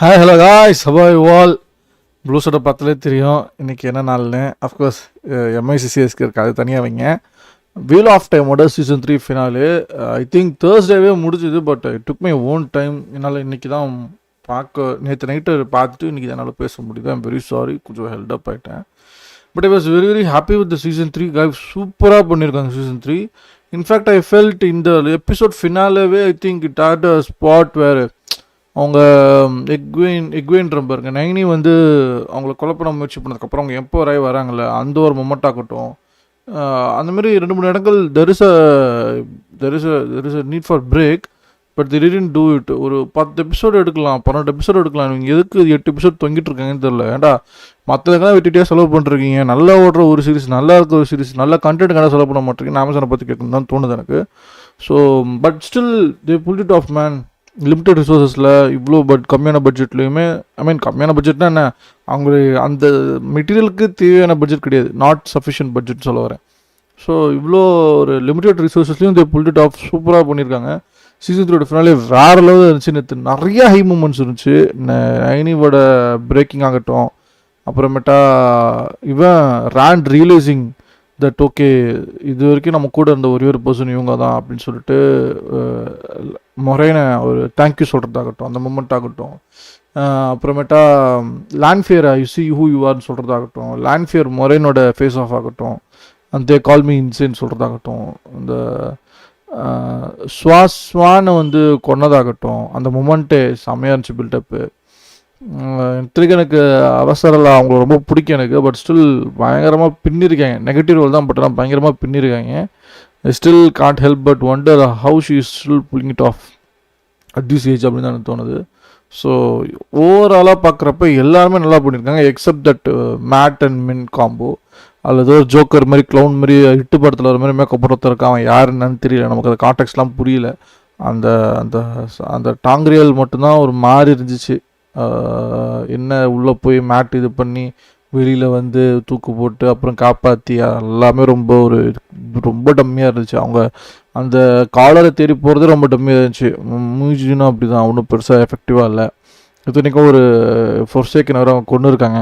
Hi hello guys Hawaii வால் ப்ளூஸோட பார்த்தாலே தெரியும் இன்றைக்கி என்ன நாள்னு. அஃப்கோர்ஸ் எம்ஐசிசிஎஸ்க்கு இருக்குது, அது தனியாக வைங்க. வீல் ஆஃப் டைமோட சீசன் 3 ஃபினாலு ஐ திங்க் தேர்ஸ்டேவே முடிஞ்சுது. But it took my own time. என்னால் இன்றைக்கி தான் நேற்று நைட்டு பார்த்துட்டு இன்றைக்கி தான் என்னால் பேச முடியுது. ஐம் வெரி சாரி, கொஞ்சம் ஹெல்டப் ஆகிட்டேன். But I was very very happy with the season 3 guys. சூப்பராக பண்ணியிருக்காங்க சீசன் 3. இன்ஃபேக்ட் ஐ ஃபெல்ட் இந்த எபிசோட் ஃபினாலவே I think it had a spot வேறு அவங்க எக்வேன்ற பாருங்க நைனி வந்து அவங்கள கொலை பண்ண முயற்சி பண்ணதுக்கப்புறம் அவங்க எப்போ வராய் வராங்கல்ல, அந்த ஒரு மொமெண்ட் ஆகட்டும். அந்தமாரி 2-3 இடங்கள் there is a need for break. But the didn't do it. ஒரு 10 எபிசோடு எடுக்கலாம், 12 எபிசோடு எடுக்கலாம். நீங்கள் எதுக்கு 8 எபிசோட் தொங்கிட்டு இருக்காங்கன்னு தெரியல. ஏன்டா மற்றதுக்கெல்லாம் விட்டுட்டே செலவு பண்ணுறீங்க. நல்லா ஓடுற ஒரு சீரிஸ், நல்லா இருக்கிற ஒரு சீரிஸ், நல்ல கண்டென்ட்டுக்கான செலவு பண்ண மாட்டேங்க. அமேசானை பற்றி கேட்கணும் தான் தோணுது எனக்கு. So but still they pull it off man. Limited ரிசோர்ஸஸில் இவ்வளோ கம்மியான பட்ஜெட்லேயுமே, ஐ மீன் கம்மியான பட்ஜெட்னா என்ன, அவங்க அந்த மெட்டீரியலுக்கு தேவையான பட்ஜெட் கிடையாது, நாட் சஃபிஷியன்ட் பட்ஜெட் சொல்ல வரேன். ஸோ இவ்வளோ ஒரு லிமிட்டட் ரிசோர்ஸஸ்லையும் தே புல் இட் ஆஃப் சூப்பராக பண்ணியிருக்காங்க. சீசன் 3 ஃபினாலே வேறு லெவலில் இருந்துச்சு. நேற்று நிறையா ஹை மூமெண்ட்ஸ் இருந்துச்சு. நைனியோட பிரேக்கிங் ஆகட்டும், அப்புறமேட்டா இவன் ரேண்ட் ரியலைசிங் தட் ஓகே இது வரைக்கும் நம்ம கூட இருந்த ஒரே ஒரு பர்சன் இவங்க தான் அப்படின்னு சொல்லிட்டு முறையான ஒரு தேங்க்யூ சொல்கிறதாகட்டும், அந்த மூமெண்ட் ஆகட்டும். அப்புறமேட்டா Lanfear you see who you ஆர்னு சொல்கிறதாகட்டும், லேண்ட்ஃபியர் முறையனோட ஃபேஸ் ஆஃப் ஆகட்டும், அந்த கால் மீ இன்சேன்னு சொல்கிறதாகட்டும், இந்த ஸ்வானை வந்து கொன்னதாகட்டும், அந்த மூமெண்ட்டே செம்மையாக இருந்துச்சு பில்டப்பு. திருக்க எனக்கு அவசரம் அவங்கள ரொம்ப பிடிக்கும் எனக்கு. பட் ஸ்டில் பயங்கரமாக பின்னிருக்காங்க. நெகட்டிவ் ரோல் தான், பட் ஆனால் பயங்கரமாக பின்னிருக்காங்க. I still can't help but wonder how she is still pulling it off at this age அப்படின்னு தான் எனக்கு தோணுது. ஸோ ஓவராலாக பார்க்குறப்ப எல்லாருமே நல்லா பண்ணியிருக்காங்க எக்ஸப்ட் தட் மேட் அண்ட் மின் காம்போ. அல்லது ஒரு ஜோக்கர் மாதிரி க்ளவுன் மாதிரி ஹிட்டு படத்தில் வர மாதிரி மேக்கப் போடுறது இருக்கான். அவன் யாருன்னு தெரியல, நமக்கு அந்த கான்டெக்ட்ஸ்லாம் புரியல. அந்த அந்த அந்த டாங்கிரியல் மட்டும்தான் ஒரு மாதிரி இருந்துச்சு. என்ன உள்ளே போய் மேட் இது பண்ணி வெளியில் வந்து தூக்கு போட்டு அப்புறம் காப்பாற்றி எல்லாமே ரொம்ப டம்மியாக இருந்துச்சு. அவங்க அந்த காலரை தேடி போகிறது ரொம்ப டம்மியாக இருந்துச்சு. மியூசிக்கும் அப்படி தான், ஒன்றும் பெருசாக எஃபெக்டிவாக இல்லை. இத்தனைக்கும் ஒரு ஃபோர்சேக்கன் வர அவங்க கொண்டு இருக்காங்க.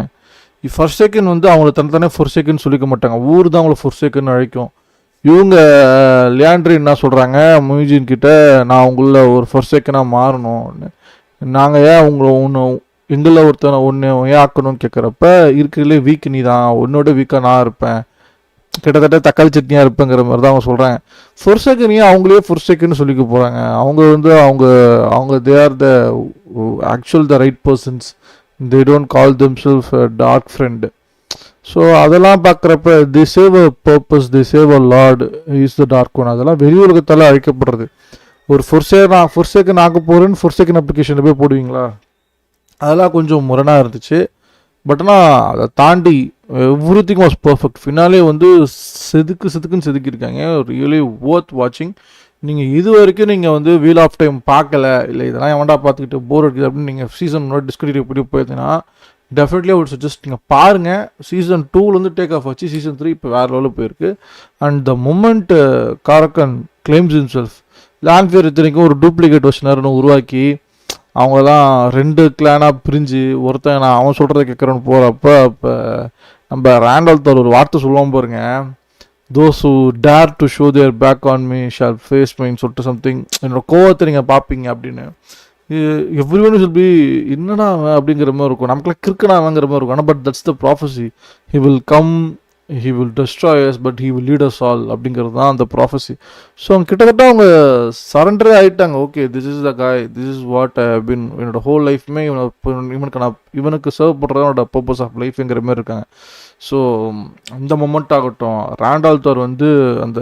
ஃபர்ஸ்டேக்கன் வந்து அவங்கள தனித்தானே ஃபோர்சேக்கன் சொல்லிக்க மாட்டாங்க, ஊர் தான் அவங்கள ஃபோர்சேக்கன் அழைக்கும். இவங்க லியாண்ட்ரி என்ன சொல்கிறாங்க மியூசின் கிட்ட, நான் உங்களில் ஒரு ஃபோர்சேக்கனாக மாறணும்னு. நாங்கள் ஏன் உங்களை எங்களில் ஒருத்தனை ஒன்று ஏன் ஆக்கணும்னு கேட்குறப்ப, இருக்கிறதுலே வீக் நீ தான், உன்னோட வீக்காக நான் இருப்பேன், கிட்டத்தட்ட தக்காளி சட்னியாக இருப்பேங்கிற மாதிரி தான் அவங்க சொல்கிறாங்க. ஃபோர்சேக்கனையும் அவங்களே ஃபோர்சேக்கன்னு சொல்லிக்க போகிறாங்க. அவங்க வந்து அவங்க they are the actual the right persons. They don't call themself dark friend. So அதெல்லாம் பார்க்குறப்ப the save a purpose, the save a lord, is the dark one. அதெல்லாம் வெளி உலகத்தால் அழைக்கப்படுறது. ஒரு ஃபோர்சேக்கன் ஆக்க போகிறேன்னு ஃபோர்சேக்கன் அப்ளிகேஷனில் போய் போடுவீங்களா? அதெல்லாம் கொஞ்சம் முரணாக இருந்துச்சு. பட் ஆனால் அதை தாண்டி every thing was perfect. Finale வந்து செதுக்குன்னு செதுக்கியிருக்காங்க. ரியலி ஒர்த் வாட்சிங். நீங்கள் இது வரைக்கும் நீங்கள் வந்து வீல் ஆஃப் டைம் பார்க்கல, இல்லை இதெல்லாம் எவன்டா பார்த்துக்கிட்டு போர் அடிக்குது அப்படின்னு நீங்கள் சீசன் 1 டிஸ்கண்டினியூ பண்ணி போயிருந்தீங்கன்னா டெஃபினெட்லி ஒரு சஜஸ்ட் நீங்கள் பாருங்கள். சீசன் 2 டேக் ஆஃப் ஆச்சு. சீசன் 3 இப்போ வேறு லெவலில் போயிருக்கு. அண்ட் த மொமெண்ட் காரக்கன் கிளைம்ஸ் ஹிம்செல்ஃப், லேண்ட்ஃபியர் இத்தனைக்கும் ஒரு டூப்ளிகேட் வெர்ஷனர்னு உருவாக்கி அவங்கெல்லாம் 2 கிளானாக பிரிஞ்சு ஒருத்தன் நான் அவன் சொல்கிறத கேட்குறேன்னு போகிறப்ப, இப்போ நம்ம ரேண்டால்தர் ஒரு வார்த்தை சொல்லுவோம் பாருங்க, those who dare to show their back on me shall face மைன்னு சொல்லிட்டு சம்திங், என்னோட கோவத்தை நீங்கள் பார்ப்பீங்க அப்படின்னு. எவ்ரி ஒன் வில் பி என்னடா அவன் அப்படிங்கிற மாதிரி இருக்கும், நமக்குலாம் கிறுக்கனா அவங்கிற மாதிரி இருக்கும். ஆனால் but that's the prophecy. He will come, he will destroy us but he will lead us all அப்படிங்கிறது தான் அந்த ப்ராஃபஸி. ஸோ அவங்க கிட்டத்தட்ட அவங்க சரண்டரே ஆகிட்டாங்க. Okay, this is the guy, this is what I have been, என்னோட ஹோல் லைஃப்மே இவனுக்கு சர்வ் பண்ணுறது என்னோட பர்பஸ் ஆஃப் லைஃப்ங்கிற மாதிரி இருக்காங்க. ஸோ அந்த மொமெண்ட் ஆகட்டும், ரேண்டால்தர் வந்து அந்த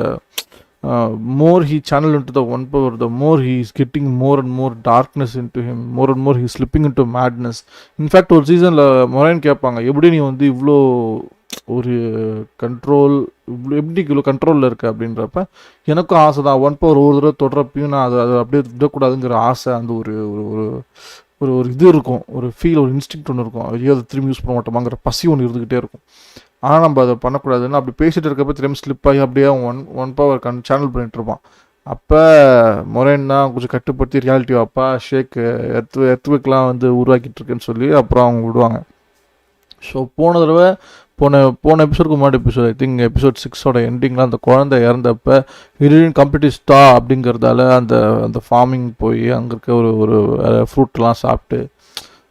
more he channeled into the one power, the more he is getting more and more darkness into him, more and more he is slipping into madness. In fact ஒரு சீசனில் moraine கேட்பாங்க, எப்படி நீ வந்து இவ்வளோ ஒரு கண்ட்ரோல், எப்படி இவ்வளோ கண்ட்ரோலில் இருக்க அப்படின்றப்ப, எனக்கும் ஆசை தான் ஒன் பவர் ஒரு தடவை தொடரப்பையும் நான் அதை அப்படியே விடக்கூடாதுங்கிற ஆசை, அந்த ஒரு ஒரு ஒரு ஒரு இது இருக்கும், ஒரு ஃபீல், ஒரு இன்ஸ்டிங்க்ட் ஒன்று இருக்கும். ஐயோ அதை திரும்பி யூஸ் பண்ண மாட்டோமாங்கிற பசி ஒன்று இருந்துக்கிட்டே இருக்கும். ஆனால் நம்ம அதை பண்ணக்கூடாதுன்னு அப்படி பேசிகிட்டு இருக்கப்போ திரும்பி ஸ்லிப் ஆகி அப்படியே ஒன் பவர் சேனல் பண்ணிகிட்டு இருப்பான். அப்போ மொரேன் தான் கொஞ்சம் கட்டுப்படுத்தி ரியாலிட்டி வாப்பா ஷேக் எர்த்விக்லாம் வந்து உருவாக்கிட்டு இருக்குன்னு சொல்லி அப்புறம் அவங்க விடுவாங்க. ஸோ போன தடவை போன எபிசோடுக்கு முன்னாடி எபிசோட் ஐ திங்க் எபிசோட் 6ஓட எண்டிங்கில் அந்த குழந்தை இறந்தப்ப ஹீரோயின் கம்ப்ளீட்லி ஸ்டா அப்படிங்கிறதால அந்த ஃபார்மிங் போய் அங்கே இருக்க ஒரு ஃப்ரூட்லாம் சாப்பிட்டு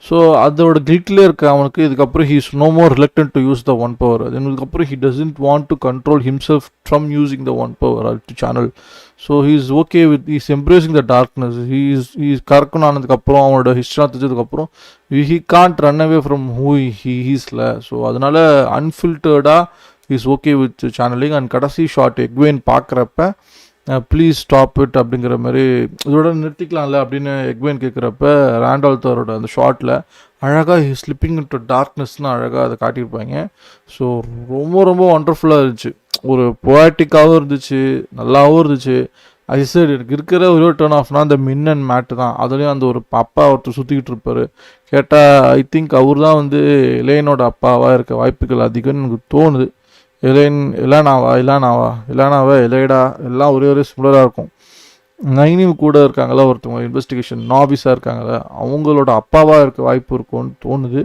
ஸோ அதோட கில்ட்லேயே இருக்க அவனுக்கு இதுக்கப்புறம் he is no more reluctant to use the one power. இதுக்கப்புறம் he doesn't want to control himself from using the one power to channel. So he is okay with is embracing the darkness. He is கரெக்டன் ஆனதுக்கப்புறம் அவனோட ஹிஸ்ட்ரிலாம் தெரிஞ்சதுக்கப்புறம் he can't run away from who ஹீஸ்ல. So அதனால அன்ஃபில்டர்டாக is okay with channeling. And கடைசி shot எக்வேன் பார்க்குறப்ப ப்ளீஸ் ஸ்டாப் இட் அப்படிங்கிற மாதிரி இதோட நிறுத்திக்கலாம்ல அப்படின்னு எக்வேன் கேட்குறப்ப ரேண்டால்தரோட அந்த ஷார்ட்டில் அழகாக ஸ்லிப்பிங் இன்டு டார்க்னஸ்னு அழகாக அதை காட்டியிருப்பாங்க. ஸோ ரொம்ப ரொம்ப ஒண்டர்ஃபுல்லாக இருந்துச்சு. ஒரு பொயாட்டிக்காகவும் இருந்துச்சு, நல்லாவும் இருந்துச்சு. அது சார் எனக்கு இருக்கிற ஒரே டர்ன் ஆஃப்னா அந்த மின் அண்ட் மேட்டு தான். அதுலேயும் அந்த ஒரு அப்பா ஒருத்தர் சுற்றிக்கிட்டு இருப்பார். கேட்டால் ஐ திங்க் அவர் தான் வந்து இளையனோட அப்பாவாக இருக்க வாய்ப்புகள் அதிகம்னு எனக்கு தோணுது. இலானாவா இலையடா எல்லாம் ஒரே சிமிலராக இருக்கும். நைனிவ் கூட இருக்காங்களா ஒருத்தவங்க இன்வெஸ்டிகேஷன் நாவிஸாக இருக்காங்களா அவங்களோட அப்பாவாக இருக்க வாய்ப்பு இருக்கும்னு தோணுது.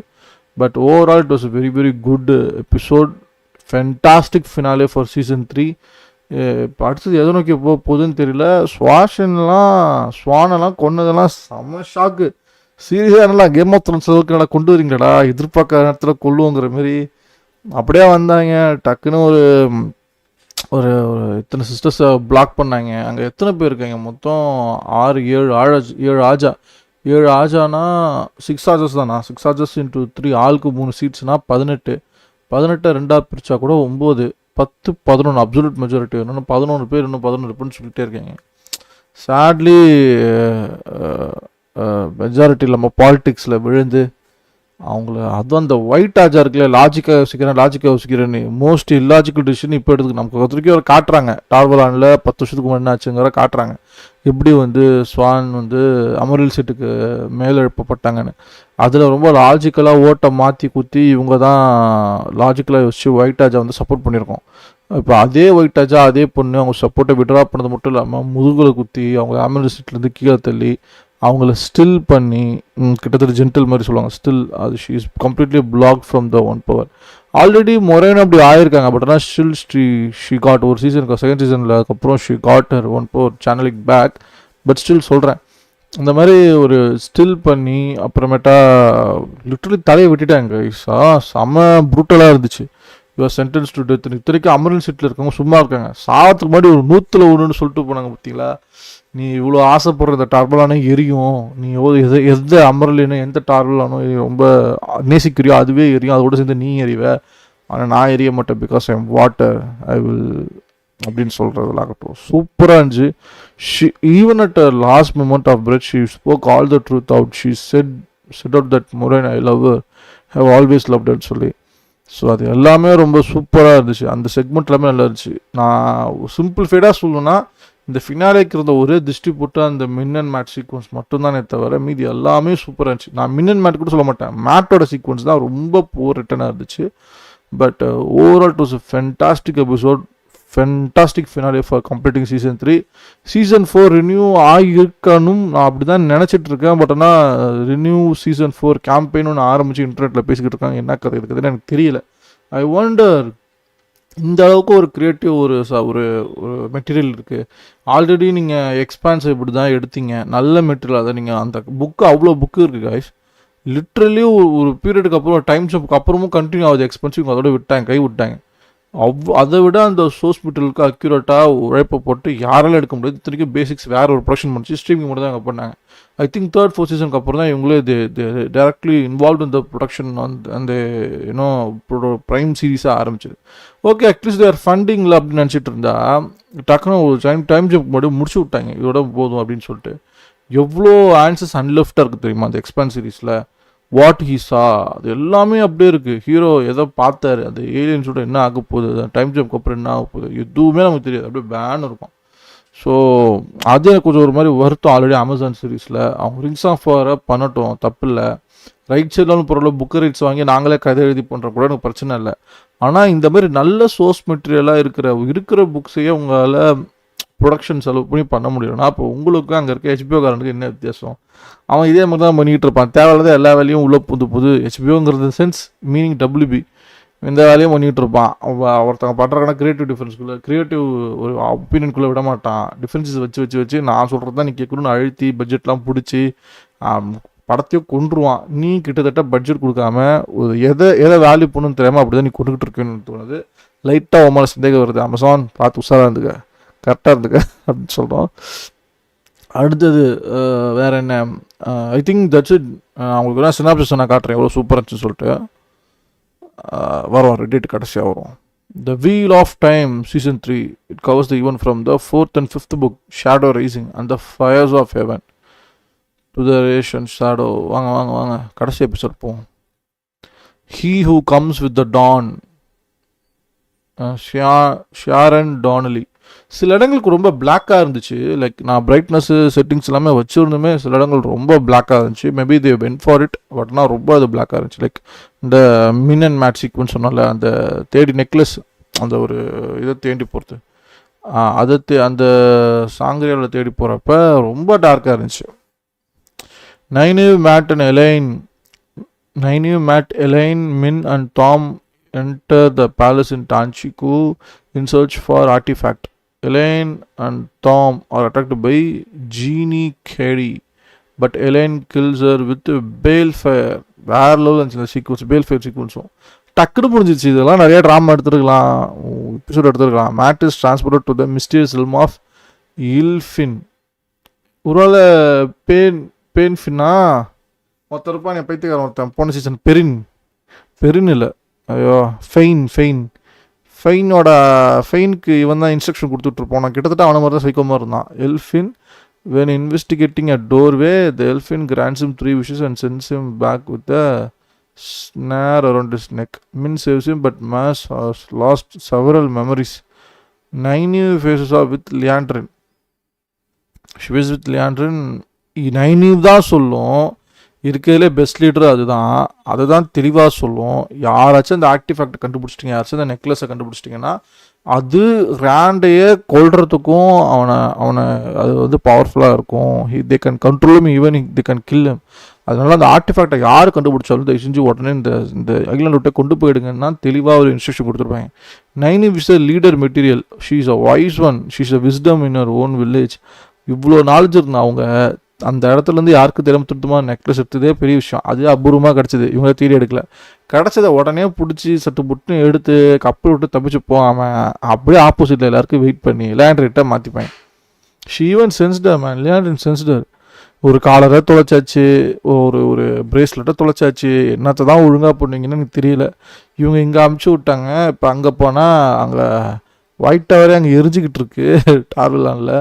But overall it was very very good episode. Fantastic finale for season 3. இப்போ அடுத்தது எதை நோக்கி போகுதுன்னு தெரியல. ஸ்வானெல்லாம் கொன்னதெல்லாம் செம்ம ஷாக்கு. சீரியஸாக நல்லா கேம் ஆஃப் த்ரோன்ஸ் அளவுக்கு நல்லா கொண்டு வரீங்களடா, எதிர்பார்க்காத நேரத்தில் கொள்ளுவோங்கிற மாதிரி அப்படியே வந்தாங்க. டக்குன்னு ஒரு ஒரு இத்தனை சிஸ்டர்ஸை பிளாக் பண்ணாங்க. அங்கே எத்தனை பேர் இருக்காங்க மொத்தம் 7 ஆஜானா 6 ஆஜர்ஸ் தானா? 6 ஆஜர்ஸ் இன்ட்டு 3 ஆளுக்கு 3 சீட்ஸ்னா 18 2 பிரிச்சா கூட 9 10 11 அப்சல்யூட் மெஜாரிட்டி. இன்னும் 11 பேர் இன்னும் 11 பேர்னு சொல்லிட்டே இருக்காங்க. சேட்லி மெஜாரிட்டி நம்ம பாலிட்டிக்ஸில் விழுந்து அவங்கள அதுவும் அந்த ஒயிட் ஆஜா இருக்குல்ல, லாஜிக்காக யோசிக்கிறேன்னு மோஸ்ட் இல்லாஜிக்கல் டிசிஷன் இப்போ எடுத்துக்கு நமக்கு ஒருத்தருக்கே ஒரு காட்டுறாங்க. டார்வலானில் 10 வருஷத்துக்கு முன்னாடி ஆச்சுங்கிற காட்டுறாங்க எப்படி வந்து ஸ்வான் வந்து அமரில் சீட்டுக்கு மேலெழுப்பப்பட்டாங்கன்னு. அதில் ரொம்ப லாஜிக்கலாக ஓட்டை மாற்றி குத்தி இவங்க தான் லாஜிக்கலாக யோசிச்சு ஒயிட் ஆஜா வந்து சப்போர்ட் பண்ணியிருக்கோம். இப்போ அதே ஒயிட் ஆஜா அதே பொண்ணு அவங்க சப்போர்ட்டை விட்ரா பண்ணது மட்டும் இல்லாமல் முதுகில் குத்தி அவங்க அமரில் சீட்லேருந்து கீழே தள்ளி அவங்கள ஸ்டில் பண்ணி கிட்டத்தட்ட ஜென்டில் மாதிரி சொல்லுவாங்க ஸ்டில். அது she is completely block from the one power. Already Moiraine அப்படி ஆயிருக்காங்க. பட் ஆனால் ஸ்டில் ஷீ காட் ஒரு சீசனுக்கு செகண்ட் சீசனில் அதுக்கப்புறம் she got her one power channeling back. But still சொல்கிறேன் இந்த மாதிரி ஒரு ஸ்டில் பண்ணி அப்புறமேட்டா லிட்டரலி தலையை விட்டுட்டாங்க. செம்ம ப்ரூட்டலாக இருந்துச்சு. Your sentence to death. இத்தனைக்கும் அமரல் சீட்டில் இருக்கவங்க சும்மா இருக்காங்க. சாவத்துக்கு முன்னாடி ஒரு 100 சொல்லிட்டு போனாங்க. பார்த்தீங்களா, நீ இவ்வளோ ஆசைப்படுற இந்த டார்பலானே எரியும், நீ எந்த அமரலினோ எந்த டார்பலானோ ரொம்ப நேசிக்கிறியோ அதுவே எரியும், அதோட சேர்ந்து நீ எறிவ, ஆனால் நான் எரிய மாட்டேன் because I am water I will அப்படின்னு சொல்கிறதுலாகட்டும் சூப்பராக இருந்துச்சு. Even at a last moment of breath she spoke all the truth out. She said out that Moiraine I love how always loved சொல்லி. ஸோ அது எல்லாமே ரொம்ப சூப்பராக இருந்துச்சு. அந்த செக்மெண்ட் எல்லாமே நல்லா இருந்துச்சு. நான் சிம்பிளிஃபைடாக சொல்லணும்னா இந்த ஃபினாலேக்கு இருந்த ஒரே திருஷ்டி போட்டு அந்த மின் அண்ட் மேட் சீக்வன்ஸ் மட்டும்தானே தவிர மீதி எல்லாமே சூப்பராக இருந்துச்சு. நான் மின் அண்ட் மேட் கூட சொல்ல மாட்டேன், மேட்டோட சீக்வன்ஸ் தான் ரொம்ப போர் ரிட்டனாக இருந்துச்சு. But overall it was a fantastic episode, fantastic finale for completing season 3. Season 4 renew ஆகியிருக்கணும் நான் அப்படி தான் நினச்சிட்டு இருக்கேன். பட் ஆனால் ரினியூ சீசன் 4 கேம்பெயின் ஒன்று ஆரம்பித்து இன்டர்நெட்டில் பேசிக்கிட்டு இருக்காங்க. என்ன கதை இருக்குதுன்னு எனக்கு தெரியல. ஐ வண்டர் இந்த அளவுக்கு ஒரு க்ரியேட்டிவ் ஒரு மெட்டீரியல் இருக்குது. ஆல்ரெடி நீங்கள் எக்ஸ்பான்ஸ் இப்படி தான் எடுத்தீங்க, நல்ல மெட்டீரியல். அதை நீங்கள் அந்த புக்கு அவ்வளோ புக்கு இருக்குது காய்ஸ். லிட்ரலி ஒரு பீரியடுக்கு அப்புறம் டைம் ஷாப்புக்கு அப்புறமும் கண்டினியூ ஆகுது எக்ஸ்பென்சிவ். அதோட கை விட்டாங்க. அதை விட அந்த சோர்ஸ் மெட்டீரியலுக்கு அக்யூரேட்டாக உழைப்பை போட்டு யாராலும் எடுக்க முடியாது. இத்தனைக்கும் பேசிக்ஸ் வேறு ஒரு ப்ரொடக்ஷன் பண்ணிச்சு, ஸ்ட்ரீமிங் மட்டும் தான் அங்கே பண்ணாங்க. ஐ திங்க் 3rd 4th சீசனுக்கு அப்புறம் தான் இவங்களே டைரக்ட்லி இன்வால்வ் இந்த ப்ரொடக்ஷன் அந்த ப்ரைம் சீரீஸாக ஆரம்பிச்சிது. ஓகே, அட்லீஸ்ட் தேர் ஃபண்டிங்கில் அப்படின்னு நினச்சிட்டு இருந்தா டக்குன்னு ஒரு டைம் ஜம்ப் மட்டும் முடிச்சு விட்டாங்க. இதோட போதும் அப்படின்னு சொல்லிட்டு. எவ்வளோ ஆன்சர்ஸ் அன்லெஃப்டாக இருக்குது தெரியுமா அந்த எக்ஸ்பான்ஸ் சீரீஸில். வாட் ஹீ சா அது எல்லாமே அப்படியே இருக்குது. ஹீரோ எதை பார்த்தாரு, அந்த ஏலியன்ஸோட என்ன ஆக போகுது, டைம் ஜம்ப்க்கு அப்புறம் என்ன ஆக போகுது எதுவுமே நமக்கு தெரியாது, அப்படியே பேன் இருக்கும். ஸோ அது எனக்கு கொஞ்சம் ஒரு மாதிரி வருத்தம். ஆல்ரெடி அமேசான் சீரீஸில் அவங்க ரிங்ஸ் ஆஃப் வாரை பண்ணட்டும், தப்பு இல்லை. ரைட் சைட்லாலும் பரவாயில்ல, புக்கு ரைட்ஸ் வாங்கி நாங்களே கதை எழுதி பண்ணுற கூட எனக்கு பிரச்சனை இல்லை. ஆனால் இந்த மாதிரி நல்ல சோர்ஸ் மெட்டீரியலாக இருக்கிற புக்ஸையே உங்களால் ப்ரொடக்ஷன் செலவு பண்ணி பண்ண முடியும்னா அப்போ உங்களுக்கு அங்கே இருக்க ஹெச்பிஓக்காரனுக்கு என்ன வித்தியாசம்? அவன் இதே மாதிரி தான் பண்ணிகிட்டு இருப்பான். தேவையில்லாத எல்லா வேலையும் உள்ள புது ஹெச்பிஓங்கிறது சென்ஸ் மீனிங் WB இந்த வேலையும் பண்ணிகிட்டு இருப்பான். ஒருத்தவங்க பண்ணுறாங்கன்னா க்ரியேட்டிவ் டிஃப்ரென்ஸ்குள்ளே க்ரியேட்டிவ் ஒரு ஒப்பீனியனுக்குள்ளே விட மாட்டான். டிஃப்ரென்சஸ் வச்சு நான் சொல்கிறது தான் நீ கேட்கணும்னு அழுத்தி பட்ஜெட்லாம் பிடிச்சி படத்தையும் கொண்டுருவான். நீ கிட்டத்தட்ட பட்ஜெட் கொடுக்காம ஒரு எதை வேல்யூ பண்ணுன்னு தெரியாமல் அப்படி தான் நீ கொண்டுக்கிட்டு இருக்கேன்னு தோணுது. லைட்டாக உமால சந்தேகம் வருது. அமேசான் பார்த்து உஷாராக இருந்துக்க, கரெக்டாக இருந்துக்க அப்படின்னு சொல்கிறோம். அடுத்தது வேறு என்ன? I think that's it. அவங்களுக்கு நான் சினாப்சிஸ் நான் காட்டுறேன் எவ்வளோ சூப்பராக இருந்துச்சுன்னு சொல்லிட்டு. வரும் ரெடிட் கடைசியாக வரும். The Wheel of Time Season 3, it covers the event from the 4th and 5th book, Shadow Rising and the Fires of Heaven to the Ration Shadow. வாங்க கடைசி எபிசோட் போவோம். He who comes with the dawn, Sharon டானலி. சில இடங்களுக்கு ரொம்ப பிளாக்காக இருந்துச்சு. Like நான் brightness settings எல்லாமே வச்சுருந்துமே சில இடங்கள் ரொம்ப பிளாக்காக இருந்துச்சு. Maybe they went for it, Patna ரொம்ப அது பிளாக்காக இருந்துச்சு. லைக் இந்த மின் அண்ட் மேட் சீக்வன்ஸ் சொன்னால அந்த தேடி நெக்லஸ் அந்த ஒரு இதை தேடி போகிறது அந்த சாங்கரியாவில் தேடி போகிறப்ப ரொம்ப டார்க்காக இருந்துச்சு. நைனிவ் மேட் எலைன் மின் and Tom enter the palace in Tanchiku in search for artifact. Elaine and Tom are attacked by Genie Carey, but Elaine kills her with balefire. வேற லெவல் இருந்துச்சு சீக்வன்ஸ், பேல்ஃபயர் சீக்வன்ஸும் டக்குன்னு புரிஞ்சிச்சு. இதெல்லாம் நிறைய ட்ராமா எடுத்துருக்கலாம், எபிசோட் எடுத்துருக்கலாம். Mat is transport to the mysterious realm of Aelfinn. ஒருவேளை பேன் ஃபின்னா ஒருத்தர் இருப்பான், என் பைத்தியக்காரன் ஒருத்தன் போன சீசன் பெரின் இல்லை, ஐயோ ஃபெயினுக்கு இவன் தான் இன்ஸ்ட்ரக்ஷன் கொடுத்துட்ருப்போம். நான் கிட்டத்தட்ட அவன மாதிரி தான் சைக்கோ மாதிரி இருந்தான். Elfin when investigating a doorway, the elfin grants him 3 wishes and sends him back with a snare around his neck. Min saves him, but Mas has lost several memories. Nynaeve faces off with Liandrin. She faces with Liandrin. Nynaeve தான் சொல்லும் இருக்கிறதுலே best leader அதுதான் தெளிவாக சொல்லும். யாராச்சும் அந்த artifact கண்டுபிடிச்சிட்டிங்க, யாராச்சும் அந்த நெக்லஸை கண்டுபிடிச்சிட்டிங்கன்னா அது ரேண்டையே கொல்றதுக்கும் அவனை அது வந்து பவர்ஃபுல்லாக இருக்கும். They can control even they can kill him. அதனால அந்த ஆர்டிஃபேக்டை யார் கண்டுபிடிச்சாலும் தயவு செஞ்சு உடனே இந்த ஐலாண்ட் விட்டே கொண்டு போயிடுங்கன்னா தெளிவாக ஒரு இன்ஸ்ட்ரக்ஷன் கொடுத்துருப்பாங்க. Nynaeve is a leader material. She is a wise one. She is a wisdom in her own village. இவ்வளோ நாலேஜ் இருந்தால் அவங்க அந்த இடத்துலேருந்து யாருக்கு திறமை திருத்தமாக நெக்லஸ் எடுத்ததே பெரிய விஷயம். அது அபூர்வமாக கிடச்சிது. இவங்க தேடி எடுக்கல, கிடச்சதை உடனே பிடிச்சி சட்டு புட்டுன்னு எடுத்து கப்பல் விட்டு தப்பிச்சு போகாமல் அப்படியே ஆப்போசிட்டில் எல்லாருக்கும் வெயிட் பண்ணி லியாண்ட்ரிட்ட மாற்றிப்பாங்க. ஷீ ஈவன் சென்ஸ்டர் மேன், லியாண்ட்ரின் சென்ஸ்டர். ஒரு காலரை தொலைச்சாச்சு, ஒரு பிரேஸ்லெட்டை தொலைச்சாச்சு, என்னத்தை தான் ஒழுங்காக போனீங்கன்னு எனக்கு தெரியல. இவங்க இங்கே அமுச்சு விட்டாங்க. இப்போ அங்கே போனால் அங்கே ஒயிட் டவரே அங்கே எரிஞ்சிக்கிட்டு இருக்கு. டார்விலானில்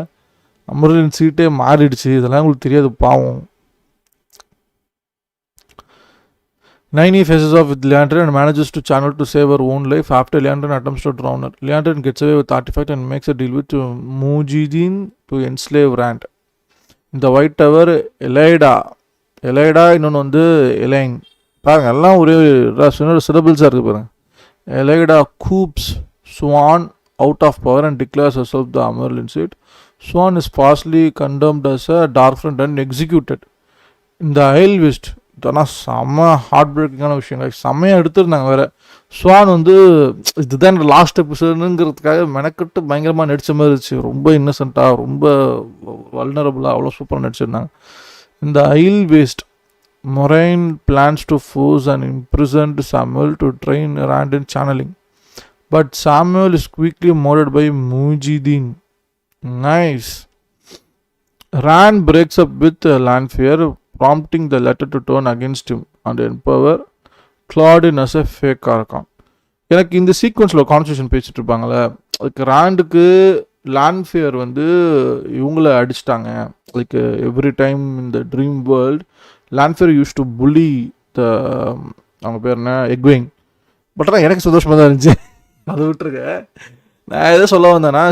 அமர்லின் சீட்டே மாறிடுச்சு. இதெல்லாம் உங்களுக்கு தெரியாது பாவம். Nynaeve faces off with Liandrin and manages to channel to save her own life after Liandrin attempts to drown her. Liandrin gets away with artifact and makes a deal with Mujidin to enslave Rand. இந்த white tower எலைடா இன்னொன்று வந்து A-line. பாருங்க எல்லாம் ஒரே சிலபிள்ஸாக இருக்குது பாருங்க. எலைடா Koops Swan out of power and declares herself the Amerlin seat. Swan is falsely condemned as a dark friend and executed. இந்த ஐல் west இதெல்லாம் செம்ம ஹார்ட் பிரேக்கிங்கான விஷயங்கள், செம்மையாக எடுத்துருந்தாங்க. வேறு ஸ்வான் வந்து இதுதான் என்னோட லாஸ்ட் எபிசோடுங்கிறதுக்காக மெனக்கட்டு பயங்கரமாக நடித்த மாதிரி இருந்துச்சு. ரொம்ப இன்னசென்ட்டாக, ரொம்ப வல்னரபுளாக, அவ்வளோ சூப்பராக நடிச்சிருந்தாங்க. இந்த ஐல் waste Moraine plans to force an imprisoned Samuel to train Rand in channeling, but Samuel is quickly murdered by Mujidin. Nice. Rand breaks up with Lanfear, prompting the latter to turn against him and empower Claudine as a fake Archon. எனக்கு இந்த சீக்வன்ஸில் conversation பேசிட்டு இருப்பாங்களே, அதுக்கு ராண்டுக்கு லான்ஃபியர் வந்து இவங்கள அடிச்சிட்டாங்க. Like every time இந்த dream world லான்ஃபியர் use to புலி அவங்க பேர் என்ன எக்விங். பட் ஆனால் எனக்கு சந்தோஷமாக தான் இருந்துச்சு. அதை விட்டுருக்க, நான் எதை சொல்ல வந்தேன்னா,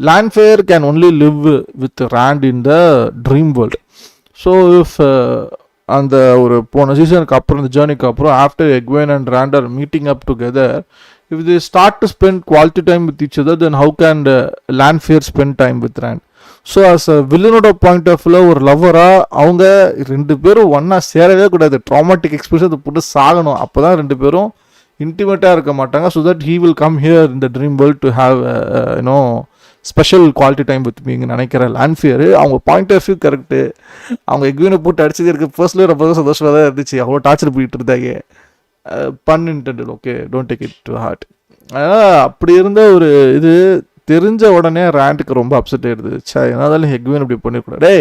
Lanfear can only live with Rand in the dream world. So if அந்த ஒரு போன சீசனுக்கு அப்புறம் இந்த ஜேர்னிக்கு அப்புறம் after Egwene and Rand are meeting up together, if they start to spend quality time with each other, then how can Lanfear spend time with Rand? So as a வில்லனோட point of வியூவில் ஒரு லவ்வராக அவங்க ரெண்டு பேரும் ஒன்றா சேரவே கூடாது, dramatic experience அதை போட்டு சாகணும், அப்போ தான் ரெண்டு பேரும் இன்டிமேட்டாக இருக்க மாட்டாங்க. So that he will come here in the dream world to have you know special quality time with மீங்க நினைக்கிற லான்ஃபியர். அவங்க பாயிண்ட் ஆஃப் வியூ கரெக்டு. அவங்க எக்வீனை போட்டு அடிச்சது இருக்குது பர்சனலி ரொம்ப சந்தோஷமாக தான் இருந்துச்சு. அவ்வளோ டார்ச்சர் போயிட்டு இருந்தாங்க, pun intended, okay don't take it to heart. அப்படி இருந்த ஒரு இது தெரிஞ்ச உடனே ரேண்டுக்கு ரொம்ப அப்செட் ஆயிடுது. என்னாலும் ஹெக்வின் இப்படி பண்ணிக்கூடாது, டே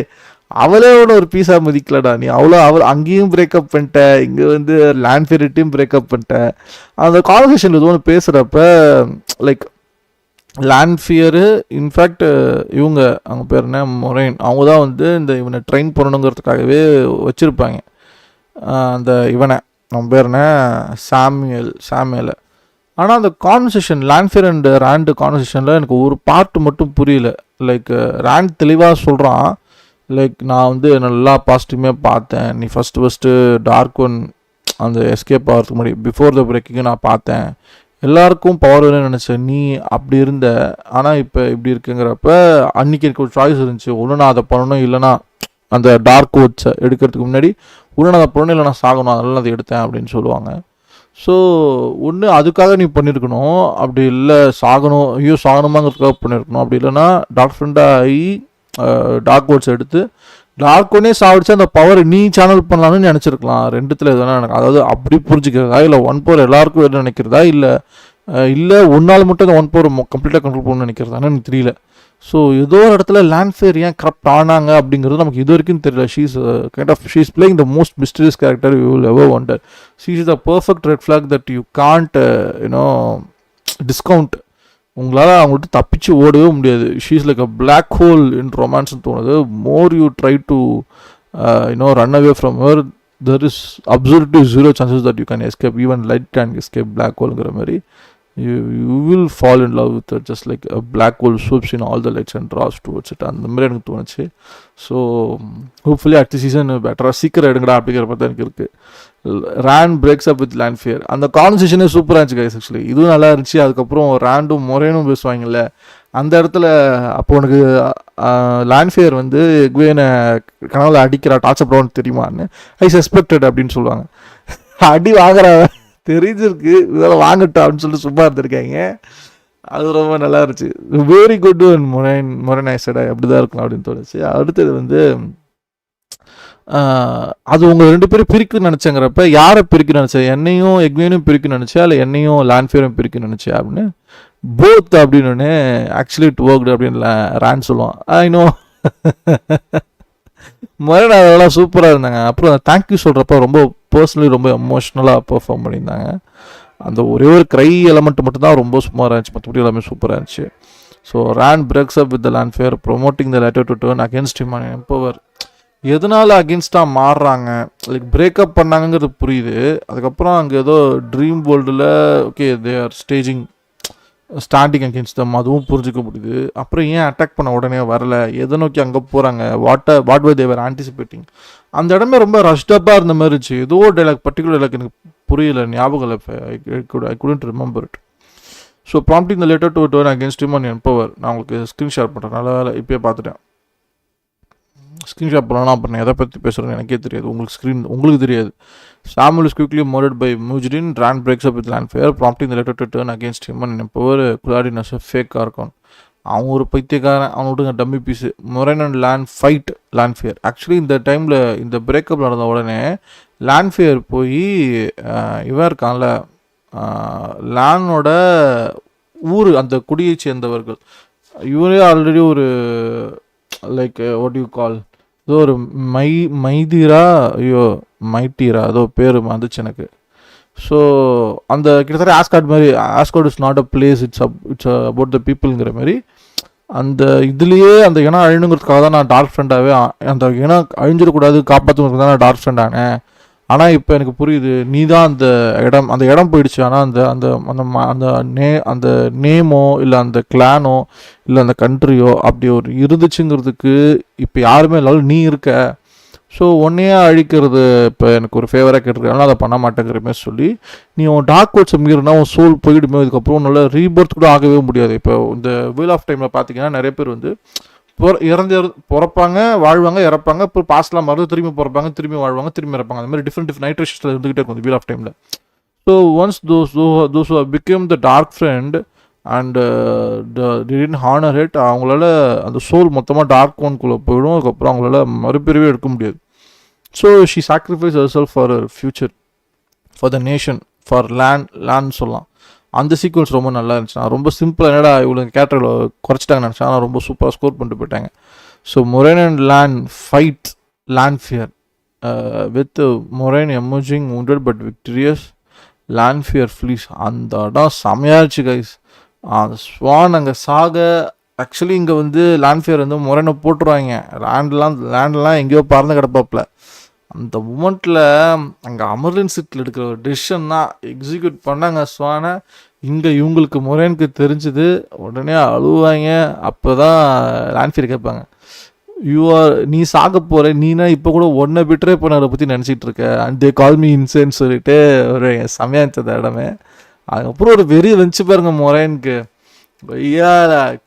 அவளே ஒரு பீஸாக மதிக்கலடா நீ, அவள் அங்கேயும் பிரேக்கப் பண்ணிட்ட, இங்கே வந்து லான்ஃபியர்ட்டையும் பிரேக்கப் பண்ணிட்ட. அந்த கான்வர்சேஷன் இது ஒன்று பேசுகிறப்ப லைக் லான்ஃபியரு இன்ஃபேக்ட் இவங்க அவங்க பேர் என்ன மொரைன், அவங்க தான் வந்து இந்த இவனை ட்ரெயின் பண்ணணுங்கிறதுக்காகவே வச்சுருப்பாங்க அந்த இவனை, நம்ம பேர் என்ன சாமியலை. ஆனால் அந்த கான்வர்சேஷன் லான்ஃபியர் அண்ட் ரேண்டு கான்வர்சேஷனில் எனக்கு ஒரு பார்ட்டு மட்டும் புரியல. லைக் ரேண்ட் தெளிவாக சொல்கிறான், லைக் நான் வந்து நல்லா பாசிட்டிவாக பார்த்தேன், நீ ஃபஸ்ட்டு டார்க் ஒன் அந்த எஸ்கேப் ஆகிறதுக்கு முன்னாடி பிஃபோர் த பிரேக்கிங்கு நான் பார்த்தேன், எல்லாருக்கும் பவர் வேணும்னு நினச்சேன், நீ அப்படி இருந்த, ஆனால் இப்போ இப்படி இருக்குங்கிறப்ப அன்றைக்கி எனக்கு ஒரு சாய்ஸ் இருந்துச்சு, ஒன்று நான் அதை பண்ணணும், இல்லைனா அந்த டார்க் ஓட்ஸை எடுக்கிறதுக்கு முன்னாடி ஒன்று நான் அதை பண்ணணும், இல்லை நான் சாகணும், அதனால அதை எடுத்தேன் அப்படின்னு சொல்லுவாங்க. ஸோ ஒன்று அதுக்காக நீ பண்ணியிருக்கணும், அப்படி இல்லை சாகணுமாங்கிறதுக்காக பண்ணியிருக்கணும், அப்படி இல்லைன்னா டார்க் ஃப்ரெண்டாக ஆகி டார்க் ஓட்ஸ் எடுத்து டார்க் ஒன்னே சாப்பிடுச்சு அந்த பவர் நீ சேனல் பண்ணலான்னு நினச்சிருக்கலாம். ரெண்டுத்தில் எதுனா எனக்கு அதாவது அப்படி புரிஞ்சுக்கிறதா, இல்லை 1 பவர் எல்லாருக்கும் எதுவும் நினைக்கிறதா, இல்லை ஒன்றால் மட்டும் அந்த 1 பவர் கம்ப்ளீட்டாக கண்ட்ரோல் பண்ணணும்னு நினைக்கிறதான்னு எனக்கு தெரியல. ஸோ ஏதோ ஒரு இடத்துல லான்ஃபியர் ஏன் கரப்ட் ஆனாங்க அப்படிங்கிறது நமக்கு இது வரைக்கும் தெரியல. She's playing the most mysterious character you will ever wanted. She is the perfect red flag that you can't discount. உங்களால் அவங்கள்ட்ட தப்பிச்சு ஓடவே முடியாது. She is like a black hole in ரொமான்ஸ்னு தோணுது. More you try to run away from her, there is absolutely 0 chances that you can escape. Even light can escape black hole-ங்கிற மாதிரி. You will fall in love with it just like a black hole swoops in all the lights and draws towards it. அந்த மாதிரி எனக்கு தோணுச்சு. So hopefully அடுத்த season பெட்டராக சீக்கிரம் எடுங்கடா அப்படிங்கிற மாதிரி தான் எனக்கு இருக்குது. ரேண்ட் பிரேக்ஸ் அப் வித் லான்ஃபியர் அந்த கான்வர்சேஷனே சூப்பராக இருந்துச்சு கைஸ். ஆக்சுவலி இதுவும் நல்லா இருந்துச்சு. அதுக்கப்புறம் ரேண்டும் மொரேனும் பேசுவாங்கல்ல அந்த இடத்துல, அப்போ உனக்கு லான்ஃபியர் வந்து எக்வேனை கனவுல அடிக்கிறா டார்ச்சர் ப்ரௌன் தெரியுமான்னு, ஐ சஸ்பெக்டட் அப்படின்னு சொல்லுவாங்க. அடி வாங்குற தெரிஞ்சிருக்கு, இதெல்லாம் வாங்கட்டும் அப்படின்னு சொல்லிட்டு சும்மா இருந்திருக்காங்க. அது ரொம்ப நல்லா இருந்துச்சு. வெரி குட் ஒன் மொரனைசடா அப்படிதான் இருக்கும் அப்படின்னு தோணுச்சு. அடுத்தது வந்து அது உங்கள் 2 பேரும் பிரிக்குன்னு நினச்சேங்கிறப்ப யாரை பிரிக்குன்னு நினச்சேன், என்னையும் எக்வேனும் பிரிக்குன்னு நினச்சா இல்லை என்னையும் லான்ஃபியரும் பிரிக்குன்னு நினச்சேன் அப்படின்னு. போத் அப்படின்னு ஆக்சுவலி இட் ஒர்க்டு அப்படின்னு ரேண்ட் சொல்லுவான். ஐநோ மொரன் அதெல்லாம் சூப்பராக இருந்தாங்க. அப்புறம் தேங்க்யூ சொல்கிறப்ப ரொம்ப பர்சனலி ரொம்ப எமோஷ்னலாக பெர்ஃபார்ம் பண்ணியிருந்தாங்க. அந்த ஒரே ஒரு க்ரை எலமெண்ட் மட்டும்தான் ரொம்ப சுமாராக இருந்துச்சு, மற்றபடி எல்லாமே சூப்பராக இருந்துச்சு. So Rand breaks up with the Lanfear promoting the letter to turn against him and empower. எதனால் அகேன்ஸ்டாக மாறுறாங்க, லைக் பிரேக்கப் பண்ணாங்கிறது புரியுது. அதுக்கப்புறம் அங்கே ஏதோ ட்ரீம் வேர்ல்டில் okay they are standing against தம், அதுவும் புரிஞ்சிக்க முடியுது. அப்புறம் ஏன் அட்டாக் பண்ண உடனே வரல, எதை நோக்கி அங்கே போகிறாங்க, வாட் வர் தேவர் ஆன்டிசிபேட்டிங். அந்த இடமே ரொம்ப ரஷ்டப்பாக இருந்த மாதிரி இருந்துச்சு. ஏதோ டைலாக் பர்டிகுலர் டைலாக் எனக்கு புரியல, ஞாபகம் இல்லை, ஐ couldn't remember it. So prompting the letter to turn against him and empower. நான் உங்களுக்கு ஸ்க்ரீன் ஷேர் பண்ணுறேன், நல்ல வேலை இப்போயே பார்த்துட்டேன். ஸ்க்ரீன் ஷேர் பண்ணலாம், அப்புறம் எதை பற்றி பேசுகிறேன்னு எனக்கே தெரியாது, உங்களுக்கு தெரியாது. Samuel is quickly murdered by Mujrin. Rand breaks up with Lanfear, prompting the letter to turn against him and empower Claudine as a fake Archon. அவன் ஒரு பைத்தியக்காரன், அவன் விட்டுங்க dummy piece. Moiraine and Lan fight Lanfear. Actually இந்த டைமில் இந்த breakup நடந்த உடனே லான்ஃபியர் போய் இவன் இருக்கான்ல லானோட ஊர் அந்த குடியை சேர்ந்தவர்கள், இவரே ஆல்ரெடி ஒரு லைக் வாட் யூ கால் ஏதோ ஒரு மைதீரா மைட்டீரா ஏதோ பேர் வந்துச்சு எனக்கு. ஸோ அந்த கிட்டத்தட்ட ஆஸ்கார்ட் மாதிரி, Asgard is not a place, it's about the பீப்புளுங்கிற மாதிரி அந்த இதுலேயே அந்த இனம் அழிணுங்கிறதுக்காக தான் நான் டார்க் ஃப்ரெண்டாகவே அந்த இனம் அழிஞ்சிடக்கூடாது காப்பாற்றுங்கிறது தான் நான் டார்க் ஃப்ரெண்ட் ஆனேன். ஆனால் இப்போ எனக்கு புரியுது, நீ தான் அந்த இடம் போயிடுச்சு. ஆனால் அந்த அந்த அந்த அந்த நேமோ இல்லை அந்த கிளானோ இல்லை அந்த கண்ட்ரியோ அப்படி ஒரு இருந்துச்சுங்கிறதுக்கு இப்போ யாருமே இல்லாலும் நீ இருக்க, ஸோ ஒன்றையே அழிக்கிறது இப்போ எனக்கு ஒரு ஃபேவராக கேட்டிருக்காங்க, அதை பண்ண மாட்டேங்கிற மாதிரி சொல்லி நீ உன் டார்க் கோட்ஸை மீறினா உன் சோல் போயிடுமே, இதுக்கப்புறம் உன்னால ரீபர்த் கூட ஆகவே முடியாது. இப்போ இந்த வீல் ஆஃப் டைமில் பார்த்தீங்கன்னா நிறைய பேர் வந்து பிறப்பாங்க, வாழ்வாங்க, இறப்பாங்க, இப்போ பாஸ்ட்லாம் மருந்து திரும்பி பிறப்பாங்க, திரும்பி வாழ்வாங்க, திரும்பி இறப்பாங்க. அந்த மாதிரி டிஃப்ரெண்ட் நைட்ரேஷன்ஸில் இருந்துகிட்டே இருக்கும் வீல் ஆஃப் டைமில். So once those become the dark friend and didn't honour it, அவங்களால அந்த சோல் மொத்தமாக டார்க் ஒன்குள்ளே போயிடும். அதுக்கப்புறம் அவங்களால மறுபிரிவே எடுக்க முடியாது. So she sacrifice her self for future, for the nation, for land சொல்லலாம். அந்த சீக்வன்ஸ் ரொம்ப நல்லா இருந்துச்சு. நான் ரொம்ப சிம்பிளாக என்னடா இவ்வளோ கேரக்டரில் குறைச்சிட்டாங்க நினச்சேன், ஆனால் ரொம்ப சூப்பராக ஸ்கோர் பண்ணிட்டு போயிட்டாங்க. So Moiraine and Lan fight Lanfear with Moiraine emerging wounded but victorious, Lanfear flees. அந்த இடம் செமையாச்சு கைஸ். அந்த ஸ்வான் அங்கே சாக, ஆக்சுவலி இங்கே வந்து லேண்ட் ஃபியர் வந்து மொரைனை போட்டுருவாங்க, லேண்ட்லாம் எங்கேயோ பறந்து கிடப்பாப்புல. அந்த மூமெண்ட்டில் அங்கே அமர்லின் சீட்டில் எடுக்கிற ஒரு டெசிஷன் தான் எக்ஸிக்யூட் பண்ணாங்க ஸ்வானை. இங்கே இவங்களுக்கு மொரைனுக்கு தெரிஞ்சுது, உடனே அழுவாங்க. அப்போ தான் லேண்ட்ஃபியர் கேட்பாங்க, நீ சாக போகிற, நீனா இப்போ கூட ஒன்றை பிட்டரே பண்ணதை பற்றி நினச்சிட்டு இருக்க, அண்ட் தே கால் மீ இன்சேன்னு சொல்லிட்டு ஒரு செமையாக இருந்தது இடமே. அதுக்கப்புறம் ஒரு வெறி வந்துச்சு பாருங்க மொரைனுக்கு. ஐயா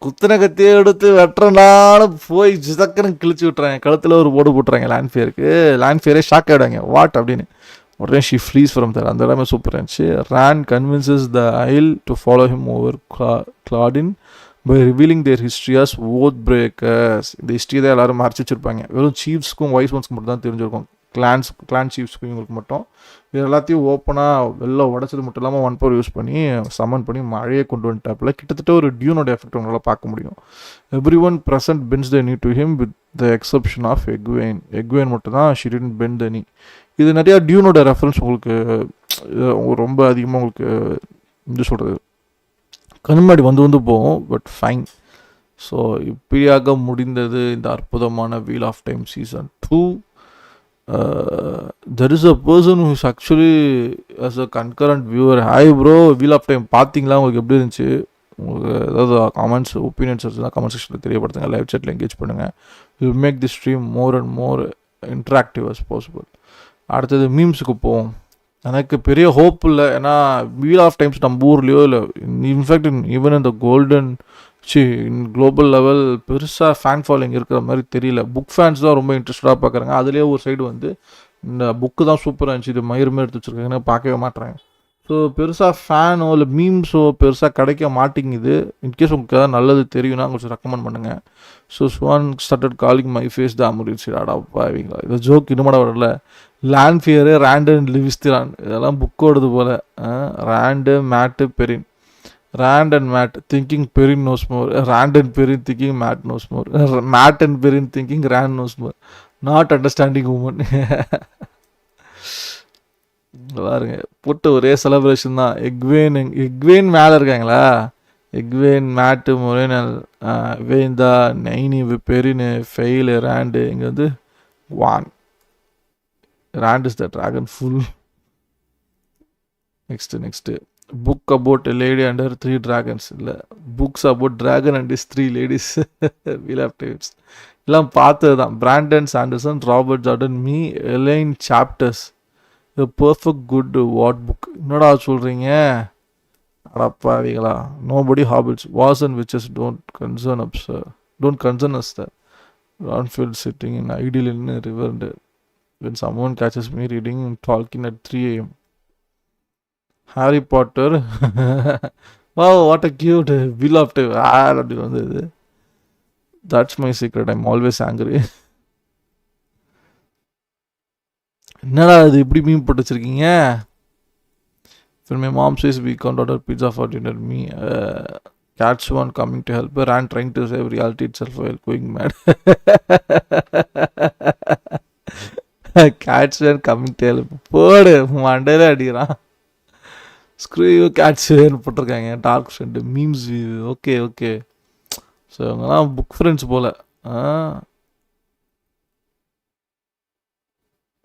குத்தனை கத்தியே எடுத்து வெட்டுறனாலும் போய் ஜிதக்கன்னு கிழிச்சு விட்றாங்க, கழுத்தில் ஒரு போடு போட்டுறாங்க லேண்ட்ஃபியருக்கு. லேண்ட்ஃபியரே ஷாக் ஆகிடுவாங்க, வாட் அப்படின்னு. உடனே ஷி ஃப்ளீஸ் ஃப்ரம் தர். அந்த இடமே சூப்பராக இருந்துச்சு. Ron convinces the Aiel to follow him over Couladin by revealing their history as oath breakers. இந்த ஹிஸ்ட்ரி தான் எல்லாரும் மறைச்சி வச்சிருப்பாங்க, வெறும் சீஃப்ஸ்க்கும் வைஸ் ஒன்ஸ்க்கு மட்டும் தான் தெரிஞ்சிருக்கும், கிளான் சீஃப்ஸ்க்கும் இவங்களுக்கு மட்டும். இது எல்லாத்தையும் ஓப்பனாக வெளில உடச்சது மட்டும் இல்லாமல் 1 power யூஸ் பண்ணி சமன் பண்ணி மழையை கொண்டு வந்துட்டாப்புல. கிட்டத்தட்ட ஒரு டியூனோட எஃபெக்ட் உங்களால் பார்க்க முடியும். Every one present bends the knee to him with the exception of Egwene மட்டும் தான் ஷி டிடன்ட் பெண்ட் த நீ. இது நிறையா டியூனோட ரெஃபரன்ஸ் உங்களுக்கு ரொம்ப அதிகமாக உங்களுக்கு எப்படி சொல்கிறது கண்மாடி வந்து போகும், பட் ஃபைன். ஸோ இப்படியாக முடிந்தது இந்த அற்புதமான wheel of time season 2. There is a person who is actually as a concurrent viewer. Hi bro, wheel of time பார்த்தீங்களா, உங்களுக்கு எப்படி இருந்துச்சு? உங்களுக்கு ஏதாவது கமெண்ட்ஸ் ஒப்பீனியன்ஸ் இருந்தால் கமெண்ட் செக்ஷனில் தெரியப்படுத்துங்க, லைவ் சேட்டில் என்கேஜ் பண்ணுங்கள். Will make the stream more and more interactive as possible. அடுத்தது மீம்ஸுக்கு போவோம். எனக்கு பெரிய ஹோப் இல்லை, ஏன்னா வீல் ஆஃப் டைம்ஸ் நம்ம ஊர்லேயோ இல்லை இன்ஃபேக்ட் ஈவன் இந்த கோல்டன் இன் குளோபல் லெவல் பெருசாக ஃபேன் ஃபாலோயிங் இருக்கிற மாதிரி தெரியல. புக் ஃபேன்ஸ் தான் ரொம்ப இன்ட்ரெஸ்டடாக பார்க்குறாங்க. அதுலேயே ஒரு சைடு வந்து இந்த புக்கு தான் சூப்பராக இருந்துச்சு, இது மயிருமே எடுத்து வச்சுருக்காங்கன்னு பார்க்கவே மாட்டுறாங்க. ஸோ பெருசாக ஃபேனோ இல்லை மீம்ஸோ பெருசாக கிடைக்க மாட்டேங்குது. இன்கேஸ் உங்களுக்கு ஏதாவது நல்லது தெரியும்னா கொஞ்சம் ரெக்கமெண்ட் பண்ணுங்கள். So Siuan started calling my face the Amyrlin seat. அடாப்பாவீங்களா, இது ஜோக் இன்னும் வரல. Lanfear, Rand and Lews Therin, இதெல்லாம் புக்கோடது போல். ரேண்டு, மேட்டு, பெரின். Rand and Matt thinking Perrin knows more. Rand and Perrin thinking Matt knows more. Matt and Perrin thinking Rand knows more. Not understanding woman. பாருங்க, போட்டு ஒரே celebration தான். எக்வேன் மேலே இருக்காங்களா, எக்வேன், மேட்டு, மொரேனல், வேந்தா, நைனி, பெரின், ஃபெயிலு, ரேண்டு. இங்கே வந்து வான். Rand is the dragon full. Next book about a lady and her 3 dragons. இல்லை, books about dragon and his 3 ladies. Wheel of times எல்லாம் பார்த்தது தான். Brandon Sanderson, Robert Jordan, me, Elayne chapters. A perfect good what book. என்னடா சொல்கிறீங்க அடப்பாவிகளா. Nobody hobbits, wars and witches don't concern us. The Ronfield sitting in ideal in a river and when someone catches me reading Tolkien at 3 a.m. Harry Potter. Wow, what a cute wheel of time. அப்படின்னு வந்தது. That's my secret, I'm always angry. என்னடா இது இப்படி மீன் போட்டு வச்சிருக்கீங்க? When my mom says we can't order pizza for dinner, me catch one coming to help her and trying to save reality itself while going mad. Catch one coming to help. போடு மண்டையில அடிக்கிறான். Screw கேட்ஸ்ன்னு போட்டிருக்காங்க. Dark friend memes. Okay. So இவங்கெல்லாம் book friends போல்.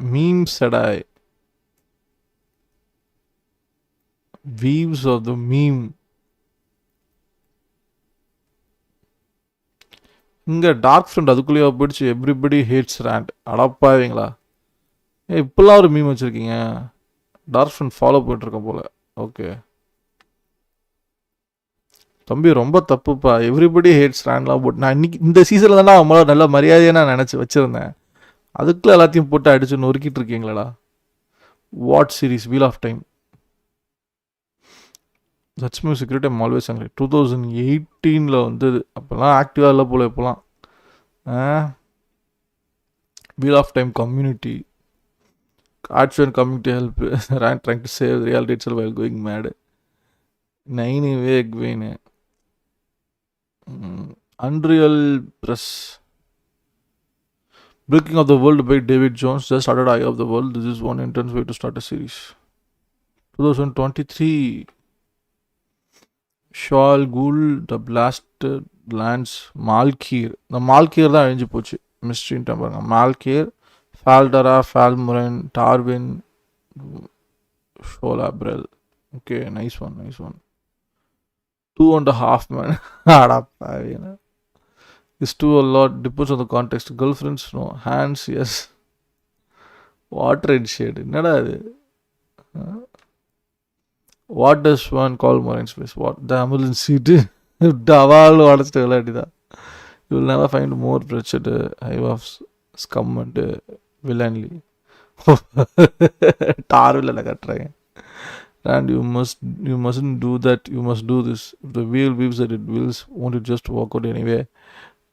Memes அடாய். Weaves of the meme. இங்கே dark friend அதுக்குள்ளேயே போயிடுச்சு. Everybody hates Rand. அடப்பாவீங்களா? இப்போல்லாம் ஒரு மீம் வச்சுருக்கீங்க. டார்க் ஃப்ரெண்ட் ஃபாலோ போயிட்டுருக்கேன் போல். ஓகே தம்பி, ரொம்ப தப்புப்பா. எவ்ரிபடி ஹேட்ஸ் ரேண்ட்லாம் போட்டு நான் இன்னைக்கு இந்த சீசனில் தானே அவங்கள நல்ல மரியாதையாக நான் நினச்சி வச்சுருந்தேன். அதுக்குள்ளே எல்லாத்தையும் போட்டு அடிச்சு நொறுக்கிட்டு இருக்கீங்களா? What series? Wheel of time. That's my secret. I'm always hungry. 2018 வந்தது. அப்போல்லாம் ஆக்டிவாக இல்லை போல். இப்போலாம் wheel of time community ads community help Rand trying to save reality it's while going mad. Nynaeve வேக்வேனு அன்ரியல் ப்ரெஸ் Breaking of the World by David Jones just started Eye of the World. This is one intense way to start a series. 2023 Shal Ghul The Blasted Lands Malkir. The Malkir தான் அழிஞ்சு போச்சு. மிஸ்ட்ரின்ட்டு பாருங்க. Malkir, Faldara, Falmurin, Tarwin, Sholabrel. Okay, nice one. 2.5 man. அடப்பாவினா. Is too a lot. Depends on the context. Girlfriends, no. Hands, yes. Water and shade. என்னடா இது? What does one call Marine Space? What? The ambulance seat. டவால் உடச்சிட்டு விளையாடிதான். You will never find more wretched hive of scum and villainly. டார்வில் கட்டுறாங்க. And you mustn't do that. You must do this. If the wheel weaves that it wills, won't it just walk out anyway?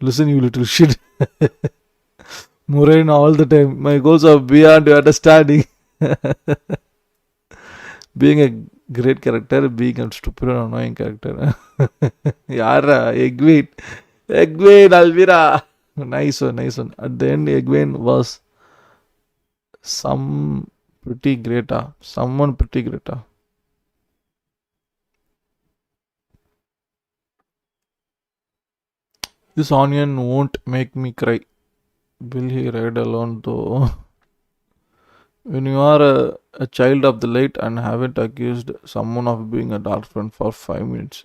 Listen, you little shit. Moraine all the time. My goals are beyond your understanding. Being a great character, being a stupid and annoying character. Yara, Egwene, Alvira. Nice one. At the end, Egwene was someone pretty great. This onion won't make me cry. Will he ride alone though? When you are a child of the light and haven't accused someone of being a dark friend for 5 minutes.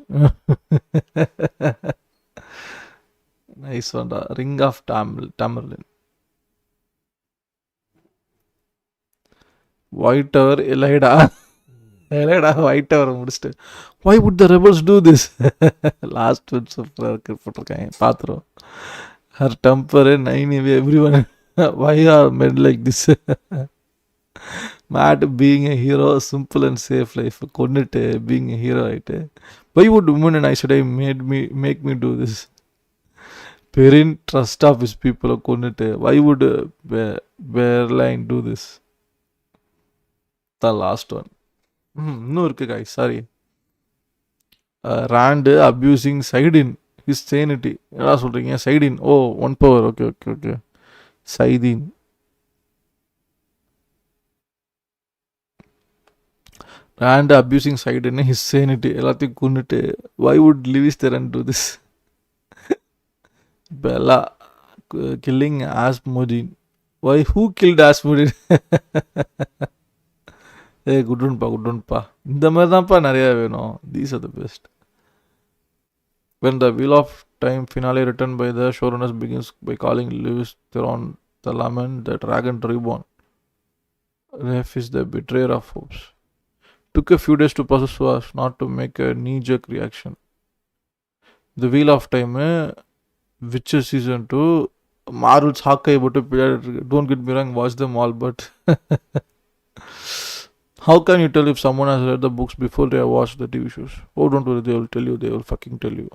Nice one. Ring of Tamerlane. White Tower, Elida. White Tower முடிச்சிட்டு. Why would the rebels do this? Last one சூப்பராக இருக்கு போட்டிருக்காங்க. பார்த்துரும். Her temper, 9 everyone. Why are men like this? Matt being a hero, simple and safe life. கொன்னுட்டு being a hero ஆயிட்டு. Why would women and I should I make me do this? Perrin trust of his people கொன்னுட்டு. Why would Berline do this? The last one. இன்னும் இருக்கு guys, sorry. Rand abusing Saidin, his sanity. என்னடா சொல்றீங்க? Saidin, oh, 1 power. Okay. Saidin. Rand abusing Saidin, his sanity. எல்லாத்தையும் கொன்னுட்டு. Why would Lewis Theron do this? Bella killing Asmodin. Why? Who killed Asmodin? குட்ருன்பா. இந்த மாதிரி தான்ப்பா நிறையா வேணும். These are the best. When the Wheel of Time finale written by the showrunners begins by calling Lewis Theron the Lament, the Dragon Reborn. Ref is the betrayer of hopes. Took a few days to process so as not to make a knee-jerk reaction. The Wheel of Time, Witcher Season 2, Marvel's Hawkeye, don't get me wrong, watch them all, but how can you tell if someone has read the books before they have watched the TV shows? Oh, don't worry, they will tell you. They will fucking tell you.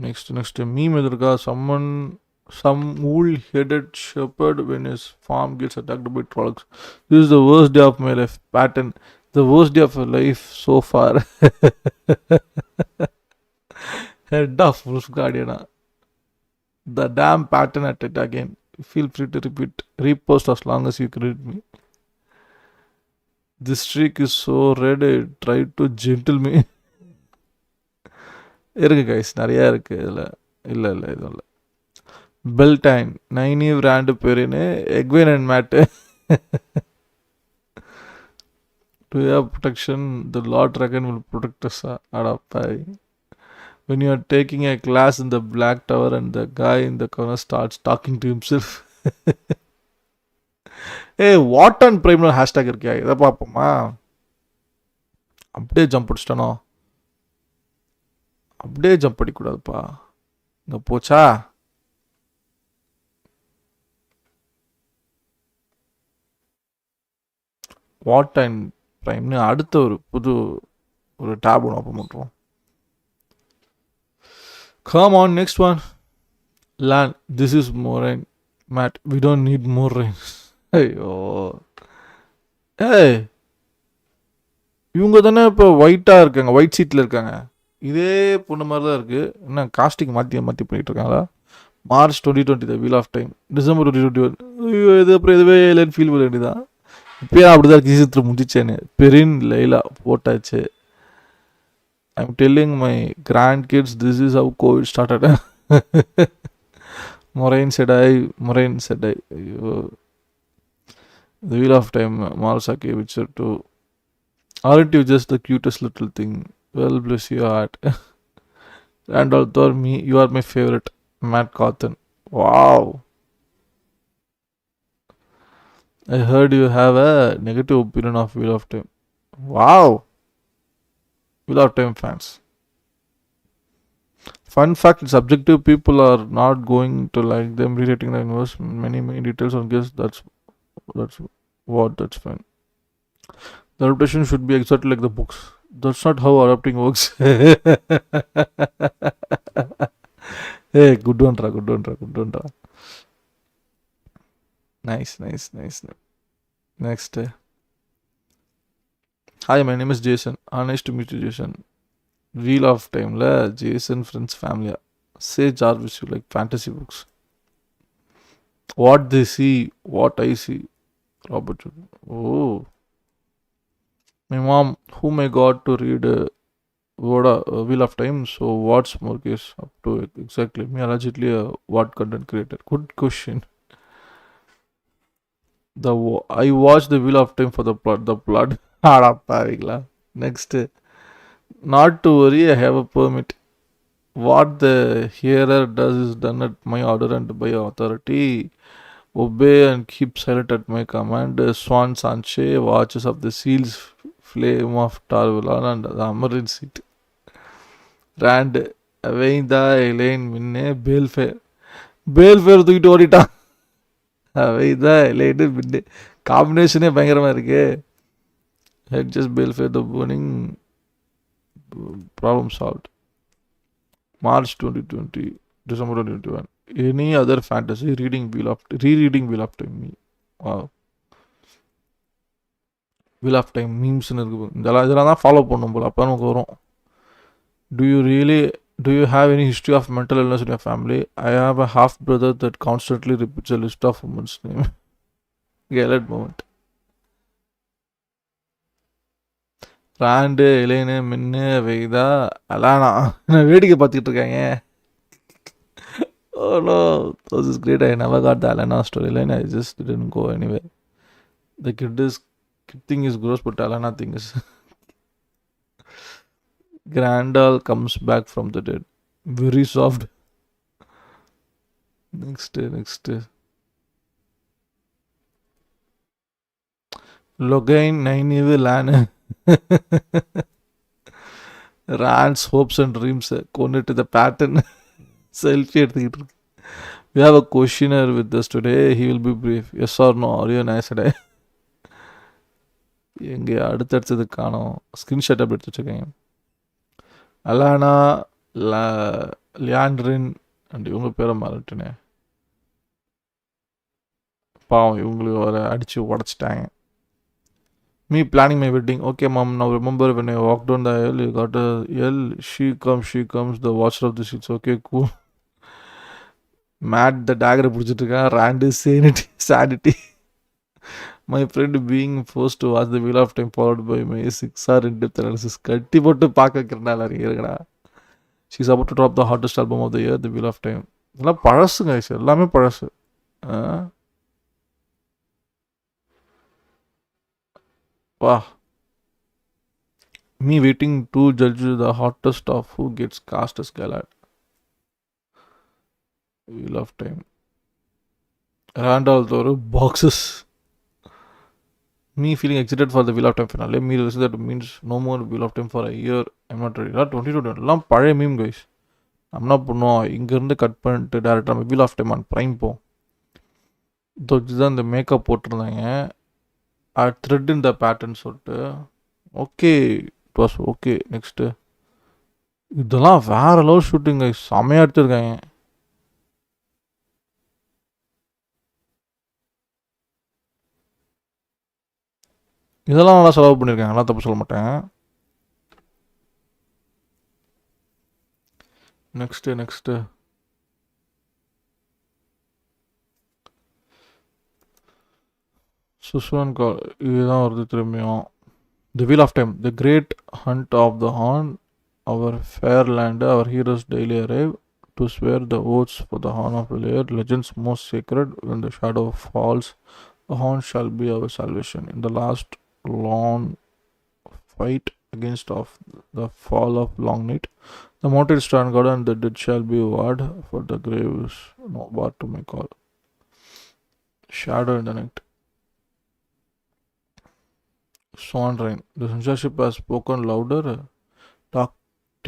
Next meme எதிர்க்கா. Some wool-headed shepherd when his farm gets attacked by trolls. This is the worst day of my life. Pattern. The worst day of my life so far. Head of Wolf Guardian. The damn pattern at it again. Feel free to repost as long as you credit me. This streak is so red, I tried to gentle me. இருக்கு guys, நிறையா இருக்கு இதில். இல்லை இதுவும் இல்லை. பெல்டைன் 9 Rand பேருன்னு Egwene and Mat. Do you have protection? The Lord Dragon will protect us. Adapai. When you are taking a class in the Black Tower and the guy in the corner starts talking to himself. Hey, what on prime hashtag இருக்கியா இதை பார்ப்போமா அப்படியே jump அடிச்சிட்டானோ அப்படியே jump அடிக்கூடாதுப்பா இங்கே போச்சா what and ப்ரைம்னு அடுத்த ஒரு புது ஒரு டேப் ஒன்று ஓப்பன் பண்ணுறோம். Come on, next one. Land. This is more rain. Matt, we don't need more rain. ஐயோ ஏய் இவங்க தானே இப்போ ஒயிட்டாக இருக்காங்க, ஒயிட் சீட்டில் இருக்காங்க. இதே பொண்ணு மாதிரி தான் இருக்குது. என்ன காஸ்டிங் மாற்றி மாற்றி பண்ணிகிட்டு இருக்காங்களா? March 2020 the wheel of time, December 2021. ஐயோ இது அப்புறம் எதுவே இல்லைன்னு ஃபீல் பண்ண வேண்டியதான். இப்போயே அப்படி தான் கீசித்து முடிச்சேன்னு. பெரின் லைலா போட்டாச்சு. I'm telling my grandkids this is how COVID started. Moraine said I. The Wheel of Time, Malsaki, Witcher 2. Aren't you just the cutest little thing? Well, bless your heart. Randolph Thor, me, you are my favorite. Matt Cawthon. Wow. I heard you have a negative opinion of Wheel of Time. Wow. Wheel of Time fans. Fun fact, it's subjective. People are not going to like them rewriting the universe. Many details on guess. That's fine. The adaptation should be exactly like the books. That's not how adapting works. Hey, good one, Ra. Nice. Next. Hi, my name is Jason. Nice to meet you, Jason. Wheel of Time la Jason friends family. Say Jarvis you like fantasy books. What they see, what I see. Robert. Oh. My mom, whom I got to read Wheel of Time. So what's more case up to it? Exactly. Me allegedly what content creator. Good question. I watched the Wheel of Time for the plot. Next. Not to worry, I have a permit. What the hearer does is done at my order and by authority. Obey and keep silent at my command. Swan Sanche, watches of the seals, flame of Tarvalan and the hammer in seat. Rand, Avainda, Elaine, Minne, Balefare தூக்கிட்டு ஓடிட்டான். Avainda, Elaine, Minne. காம்பினேஷனே பயங்கரமாக இருக்கு. Head just Balefare, the burning. Problem solved. March 2020, December 2021. Any other fantasy rereading Wheel of Time me. Wow. Wheel of Time memes இருக்கு. இதெல்லாம் தான் follow பண்ணும் போல அப்போ நமக்கு வரும். Do you have any history of mental illness in your family? I have a half brother that constantly repeats a list of women's name. Gallant moment. ராண்டு, இலைனு, மின்னு, வெய்தா, அலானா. நான் வேடிக்கை பார்த்துக்கிட்டு இருக்காங்க. Oh no, this is great. I never got the Alana storyline. I just didn't go anywhere. The kid thing is gross, but Alana thing is. Grandal comes back from the dead. Very soft. Next. Logain, 9 evil, Lana. Rants, hopes and dreams. Connect to the pattern. Selfie எடுத்துக்கிட்டு இருக்கு. We have a questionnaire with us today. He will be brief. Yes or no? Are you nice today? எங்கே அடுத்தடுத்தது காணோம். Screenshot அப்படி எடுத்து வச்சுருக்கேன். அலானா, லியாண்ட்ரின் and இவங்க பேரை மாறிட்டேனே. பாவம் இவங்களுக்கு வர அடித்து உடச்சிட்டாங்க. Me planning my wedding. Okay, mom. Now remember when I walked down the aisle, you got a yell. She comes. The watcher of the seats. Okay, cool. Matt, the dagger பிடிச்சிட்டு இருக்கான். Rand is sanity. My friend being forced to watch the Wheel of Time followed by my 6-hour in-depth analysis. கட்டி போட்டு பார்க்க வைக்கிறனால இருக்குடா. She's about to drop the hottest album of the year, the Wheel of Time. இதெல்லாம் பழசுங்க, எல்லாமே பழசு. வா Me waiting to judge the hottest of who gets cast as Galad. Wheel of Time. Randall Thor boxes. Me feeling excited for the Wheel of Time finale. Me realizing that means no more Wheel of Time for a year. I'm not ready. Not 2020. எல்லாம் பழைய meme guys. நம்ம என்ன பண்ணுவோம், இங்கேருந்து cut பண்ணிட்டு டேரெக்டாக நம்ம wheel of time on prime போம். இதுதான் இந்த மேக்கப் போட்டிருந்தாங்க. த்ரெட் இந்த பேட்டர்ன் சொல்லிட்டு. Okay, it was okay. Next இதெல்லாம் வேற லெவல் ஷூட்டிங் கைஸ். செமையாக எடுத்துருக்காங்க. இதெல்லாம் நல்லா செலவு பண்ணியிருக்காங்க, நல்லா தப்பு சொல்ல மாட்டேன். நெக்ஸ்ட்டு சுஸ்வான் கால் இதுதான் வருது திரும்பியும். The wheel of time, the great hunt of the horn, our fair land, our heroes daily arrive to swear the oaths for the horn of Valere, legends most secret, when the shadow falls, the horn shall be our salvation. In the last long fight against of the fall of long night, the mounted stand guard and the dead shall be ward, for the grave is no bar to my call. Shadow in the night. Swan Rain. The censorship has spoken louder,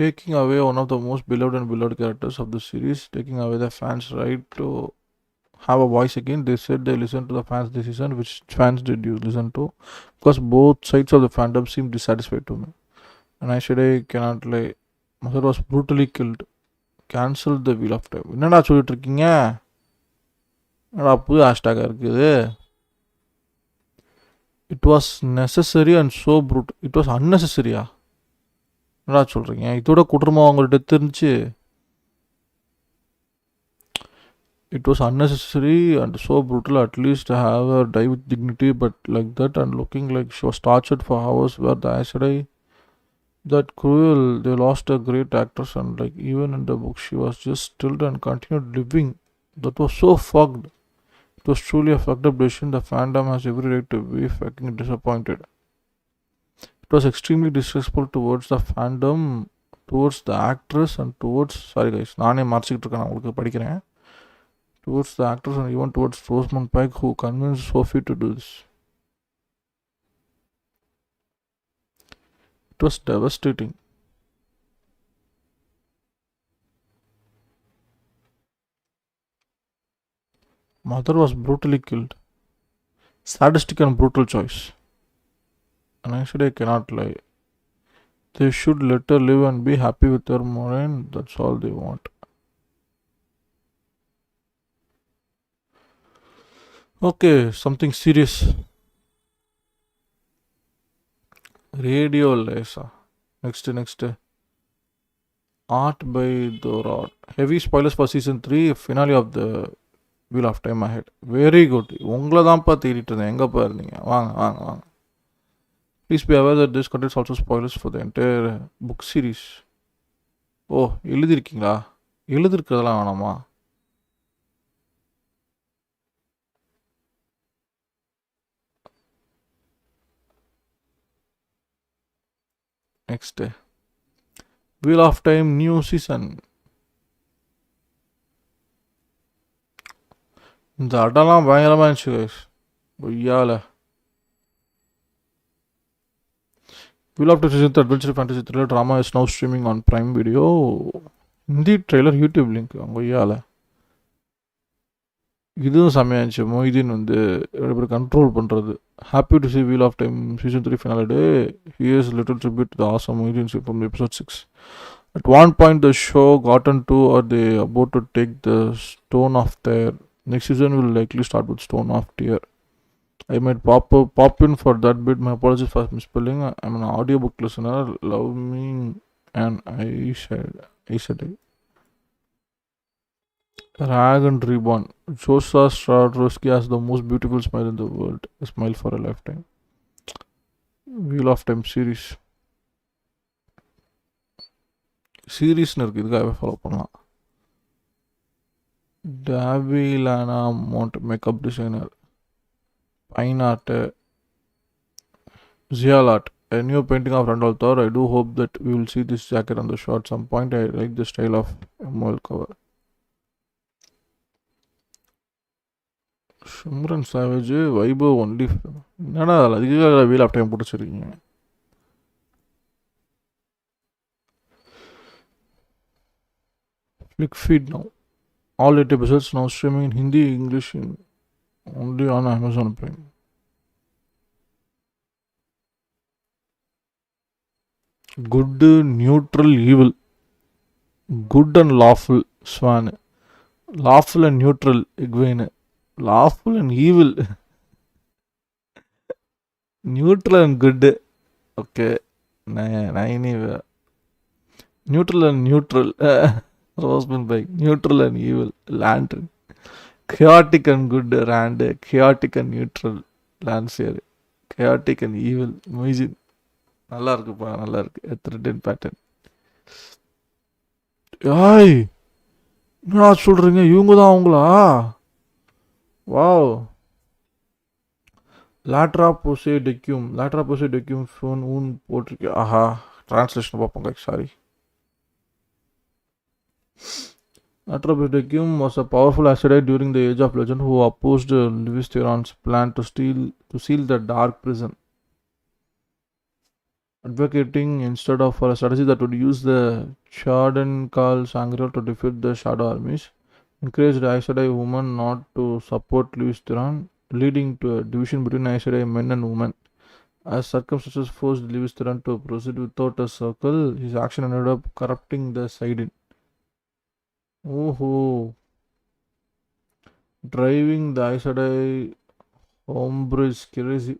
taking away one of the most beloved and beloved characters of the series, taking away the fans' right to have a voice again. They said they listened to the fans this season. Which fans did you listen to? Because both sides of the fandom seem dissatisfied to me. And I said I cannot lie. Mother was brutally killed. Cancel the Wheel of Time. என்னடா சொல்லிட்டு இருக்கீங்க? என்னடா புது ஹேஷ்டாக இருக்குது? It was necessary and so brutal. It was unnecessary. என்னடா சொல்கிறீங்க? இதோட குற்றமாக அவங்கள்ட்ட தெரிஞ்சு. It was unnecessary and so brutal. At least have her die with dignity, but like that and looking like she was tortured for hours where the acid that cruel. They lost a great actress, and like even in the book she was just stilled and continued living. That was so fucked. It was truly a fucked up decision. The fandom has every right to be fucking disappointed. It was extremely disrespectful towards the fandom, towards the actress and towards, sorry guys, நானே மறைச்சிக்கிட்டு இருக்கேன், நான் உங்களுக்கு படிக்கிறேன். Towards the actress and even towards Rosamund Pike, who convinced Sophie to do this. It was devastating. Mother was brutally killed. Sadistic and brutal choice. And actually I cannot lie. They should let her live and be happy with her Moraine. That's all they want. Okay, something serious. Radio Lesa. Next. Art by Dorad. Heavy spoilers for season 3, finale of the Wheel of Time ahead. Very good. உங்களை தான்ப்பா தேடிட்டு இருந்தேன், எங்கப்பா இருந்தீங்க? வாங்க. Please be aware that this contains also spoilers for the entire book series. ஓ, எழுதியிருக்கீங்களா? எழுதிருக்கிறதெல்லாம் வேணாமா? Next. Wheel of Time new season. இந்த அடெல்லாம் பயங்கரமாக இருந்துச்சு guys. பொய்யால Wheel of Time season 3 adventure fantasy thriller drama is now streaming on Prime Video. Hindi trailer YouTube link. பொய்யால இதுவும் செம்மையாக இருந்துச்சு. மொய்தீன் வந்து ரெண்டு பேர் கண்ட்ரோல் பண்ணுறது. Happy to see Wheel of Time season 3 finale day. Here's a little tribute to the awesome Mouhideen from episode 6. At one point the show got into are they about to take the stone off their next season will likely start with Stone of Tear. I might pop in for that bit. My apologies for misspelling. I'm an audiobook listener. Love me and I said Rag and Reborn. Josa Stradrowski has the most beautiful smile in the world. A smile for a lifetime. Wheel of Time series. சீரீஸ்னு இருக்குது, இதுக்காகவே follow பண்ணலாம். டாவிலானா மோண்ட் makeup designer, fine art, ஜியால் art. a new painting of Randall Thor. I do hope that we will see this jacket on the show at some point. I like the style of MOL cover. Shimran Savage, Vibe only. என்னடா அதிக wheel of time போட்டு வச்சிருக்கீங்க. Flick feed now. All 8 episodes now streaming in Hindi, English, only on Amazon Prime. Good, neutral, evil. Good and lawful, Swan. Lawful and neutral, Egwene. Lawful and evil. Neutral and good. Okay. Neutral and neutral. Roseman by neutral and evil. Lantern. Chaotic and good. Rand. Chaotic and neutral. Lancer. Chaotic and evil. Muijin. நல்லா இருக்குப்பா, நல்லா இருக்கு. Thread pattern. ஏய், என்னடா சொல்றீங்க? இவங்க தான் அவங்களா? வாவ். லாட்ரா போசே டெக்யூம் ஃபோன் ஊன் போட்டிருக்கு. ஆஹா, டிரான்ஸ்லேஷன் பார்ப்போங்க. சாரி. லாட்ரா போசே டெக்யூம் was a powerful asset during the Age of Legend who opposed Lewis Theron's plan to seal the Dark Prison, advocating instead of for a strategy that would use the Chardencal Sangreal to defeat the Shadow armies, encouraged Aes Sedai women not to support Lewis Theron, leading to a division between Aes Sedai men and women. As circumstances forced Lewis Theron to proceed without a circle, his action ended up corrupting the Sidon. Oh, driving the Aes Sedai homebrew is crazy.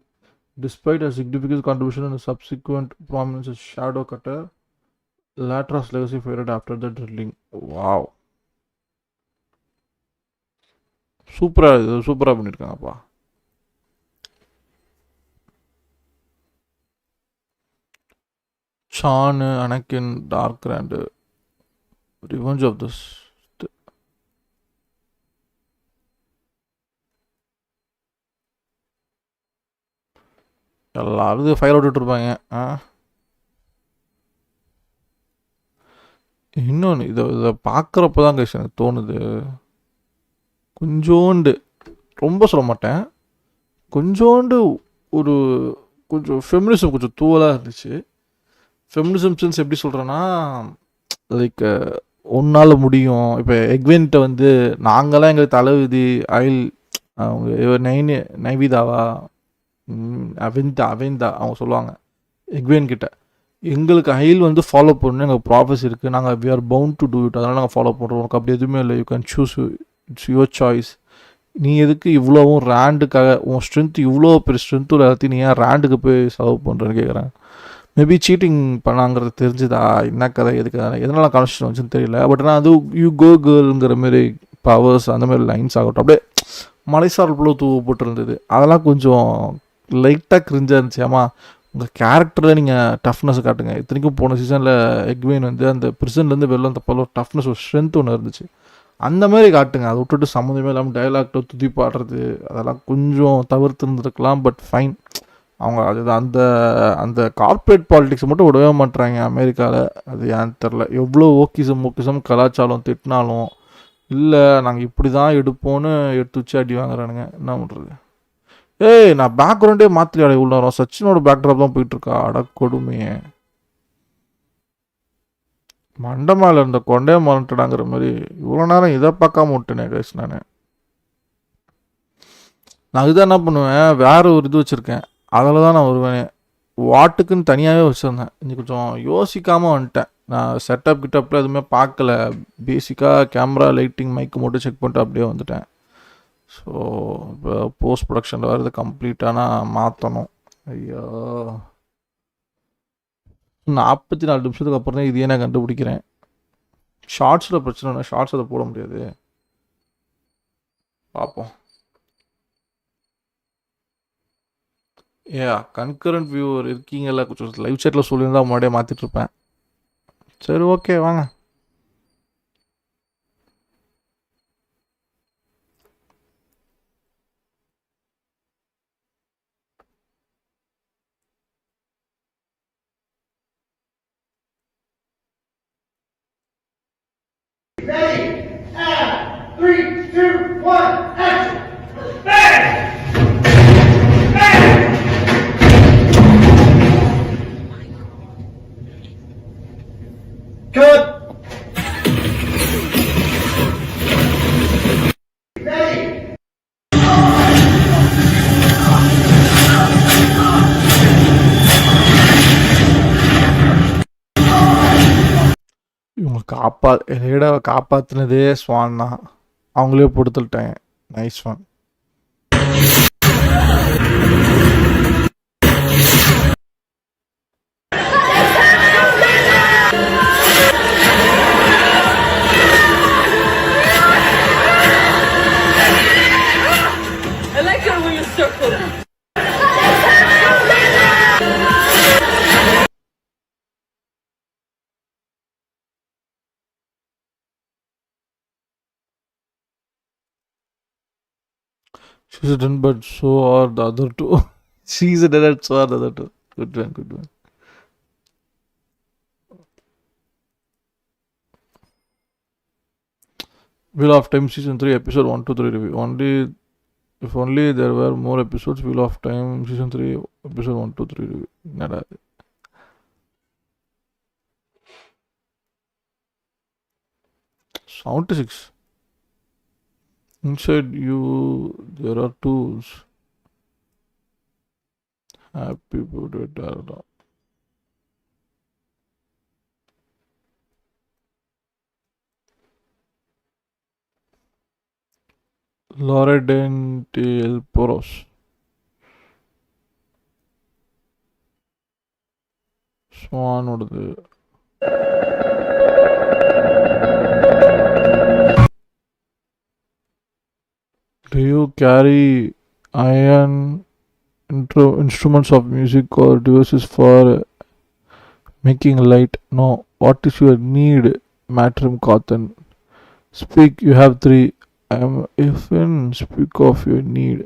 Despite a significant contribution and subsequent prominence as Shadow Cutter, Latra's legacy faded after the drilling. Wow. சூப்பரா பண்ணியிருக்காங்கப்பா. Sean, Anakin, Dark Grand, Revenge of the எல்லாரும் fire விட்டுட்டு இருப்பாங்க. இன்னொன்று இதை பார்க்குறப்ப தான் guys எனக்கு தோணுது, கொஞ்சோண்டு, ரொம்ப சொல்ல மாட்டேன், கொஞ்சோண்டு ஒரு கொஞ்சம் ஃபெமினிசம் கொஞ்சம் தூவலாக இருந்துச்சு. ஃபெமினிசம் சென்ஸ் எப்படி சொல்கிறேன்னா, லைக் ஒன்றால் முடியும். இப்போ எக்வென்ட்டை வந்து நாங்களாம் எங்களுக்கு தலைவிதி அயில் அவங்க நைவிதாவா அவெந்தா அவங்க சொல்லுவாங்க எக்வேன் கிட்ட, எங்களுக்கு அயில் வந்து ஃபாலோ பண்ணணும், எங்கள் ப்ராஃபஸ் இருக்குது, நாங்கள் we are bound to do it, அதனால் நாங்கள் ஃபாலோ பண்ணுறோம், உனக்கு அப்படி எதுவுமே இல்லை, you can choose, it's your choice, நீ எதுக்கு இவ்வளோவும் ரேண்டுக்காக உன் ஸ்ட்ரென்த் இவ்வளோ பெரிய ஸ்ட்ரென்த்து எல்லாத்தையும் நீ ஏன் ரேண்டுக்கு போய் செலவு பண்ணுறேன்னு கேட்குறேன். மேபி சீட்டிங் பண்ணாங்கிறது தெரிஞ்சுதா, என்ன கதை எதுக்கு எதனால் கான்ஸ்டியூஷன் வந்துச்சுன்னு தெரியல. பட் ஆனால் அது யூ கோ கேர்ளுங்கிற மாரி பவர்ஸ் அந்த மாதிரி லைன்ஸ் ஆகட்டும், அப்படியே மலைசாரல் போல தூவ போட்டுருந்தது, அதெல்லாம் கொஞ்சம் லைட்டாக கிரிஞ்சாக இருந்துச்சு. ஆமாம், உங்கள் கேரக்டரில் நீங்கள் டஃப்னஸ் காட்டுங்க. இத்தனைக்கும் போன சீசனில் எக்வெயின் வந்து அந்த பிரிசன்லேருந்து வெளில அந்த போல டஃப்னஸ் ஒரு ஸ்ட்ரென்த் ஒன்று இருந்துச்சு, அந்த மாதிரி காட்டுங்க. அதை விட்டுட்டு சம்மந்தமே இல்லாமல் டைலாக்ட துதி பாடுறது அதெல்லாம் கொஞ்சம் தவிர்த்து இருந்துருக்கலாம். பட் ஃபைன், அவங்க அது அந்த அந்த கார்ப்பரேட் பாலிடிக்ஸ் மட்டும் விடவே மாட்டுறாங்க அமெரிக்காவில். அது ஏன்னு தெரில, எவ்வளோ ஓக்கிசம் கலாச்சாரம் திட்டினாலும் இல்லை நாங்கள் இப்படி தான் எடுப்போன்னு எடுத்து வச்சு அடி வாங்குறானுங்க. என்ன பண்ணுறது? ஏய், நான் பேக்ரவுண்டே மாத்திரியாடா இவ்வளோ நேரம், சச்சினோட பேக்ட்ராப் தான் போயிட்டுருக்கா. அட கொடுமையே, மண்டை மேலே இருந்த கொண்டே மறந்துட்டாங்கிற மாதிரி இவ்வளோ நேரம் இதை பார்க்காம விட்டேனே கைஸ். நான் இதுதான் என்ன பண்ணுவேன், வேற ஒரு இது வச்சுருக்கேன், அதில் தான் நான் வருவேனே. வாட்டுக்குன்னு தனியாகவே வச்சுருந்தேன், இன்னைக்கு கொஞ்சம் யோசிக்காமல் வந்துட்டேன். நான் செட்டப் கிட்டப்பில் எதுவுமே பார்க்கல, பேசிக்காக கேமரா லைட்டிங் மைக்கு மட்டும் செக் பண்ணிட்டு அப்படியே வந்துட்டேன். ஸோ இப்போ போஸ்ட் ப்ரொடக்ஷனில் வரது கம்ப்ளீட்டாக நான் மாற்றணும். ஐயோ, 44 நிமிஷத்துக்கு அப்புறம் தான் இதையே நான் கண்டுபிடிக்கிறேன். ஷார்ட்ஸில் பிரச்சனை இல்லை, ஷார்ட்ஸ் அதை போட முடியாது. பார்ப்போம். கன்கரண்ட் வியூவர் இருக்கீங்கல்ல, கொஞ்சம் லைவ் சேட்டில் சொல்லியிருந்தால் முன்னாடியே மாற்றிட்டுருப்பேன். சரி, ஓகே, வாங்க. 3, 2, 1, action! Bang! Bang! Cut! Ready! இவங்க ஹேடாவை காப்பாற்றினதே ஸ்வான் தான். அவங்களே பொடுத்துட்டாங்க. Nice one. I like it when you circle. She's a done, but so are the other two. She's a done, so are the other two. Good one, good one. Wheel of Time Season 3 Episode 1 to 3 review. If only there were more episodes. Wheel of Time Season 3 Episode 1 to 3 review. Nada. Sound 6. Inside you, there are tools. Happy birthday, Dada. Loredente El Poros. Swan ஓடுது. Do you carry iron instruments of music or devices for making light? No. What is your need, Matrim Cotton? Speak, you have 3. I am even speak of your need.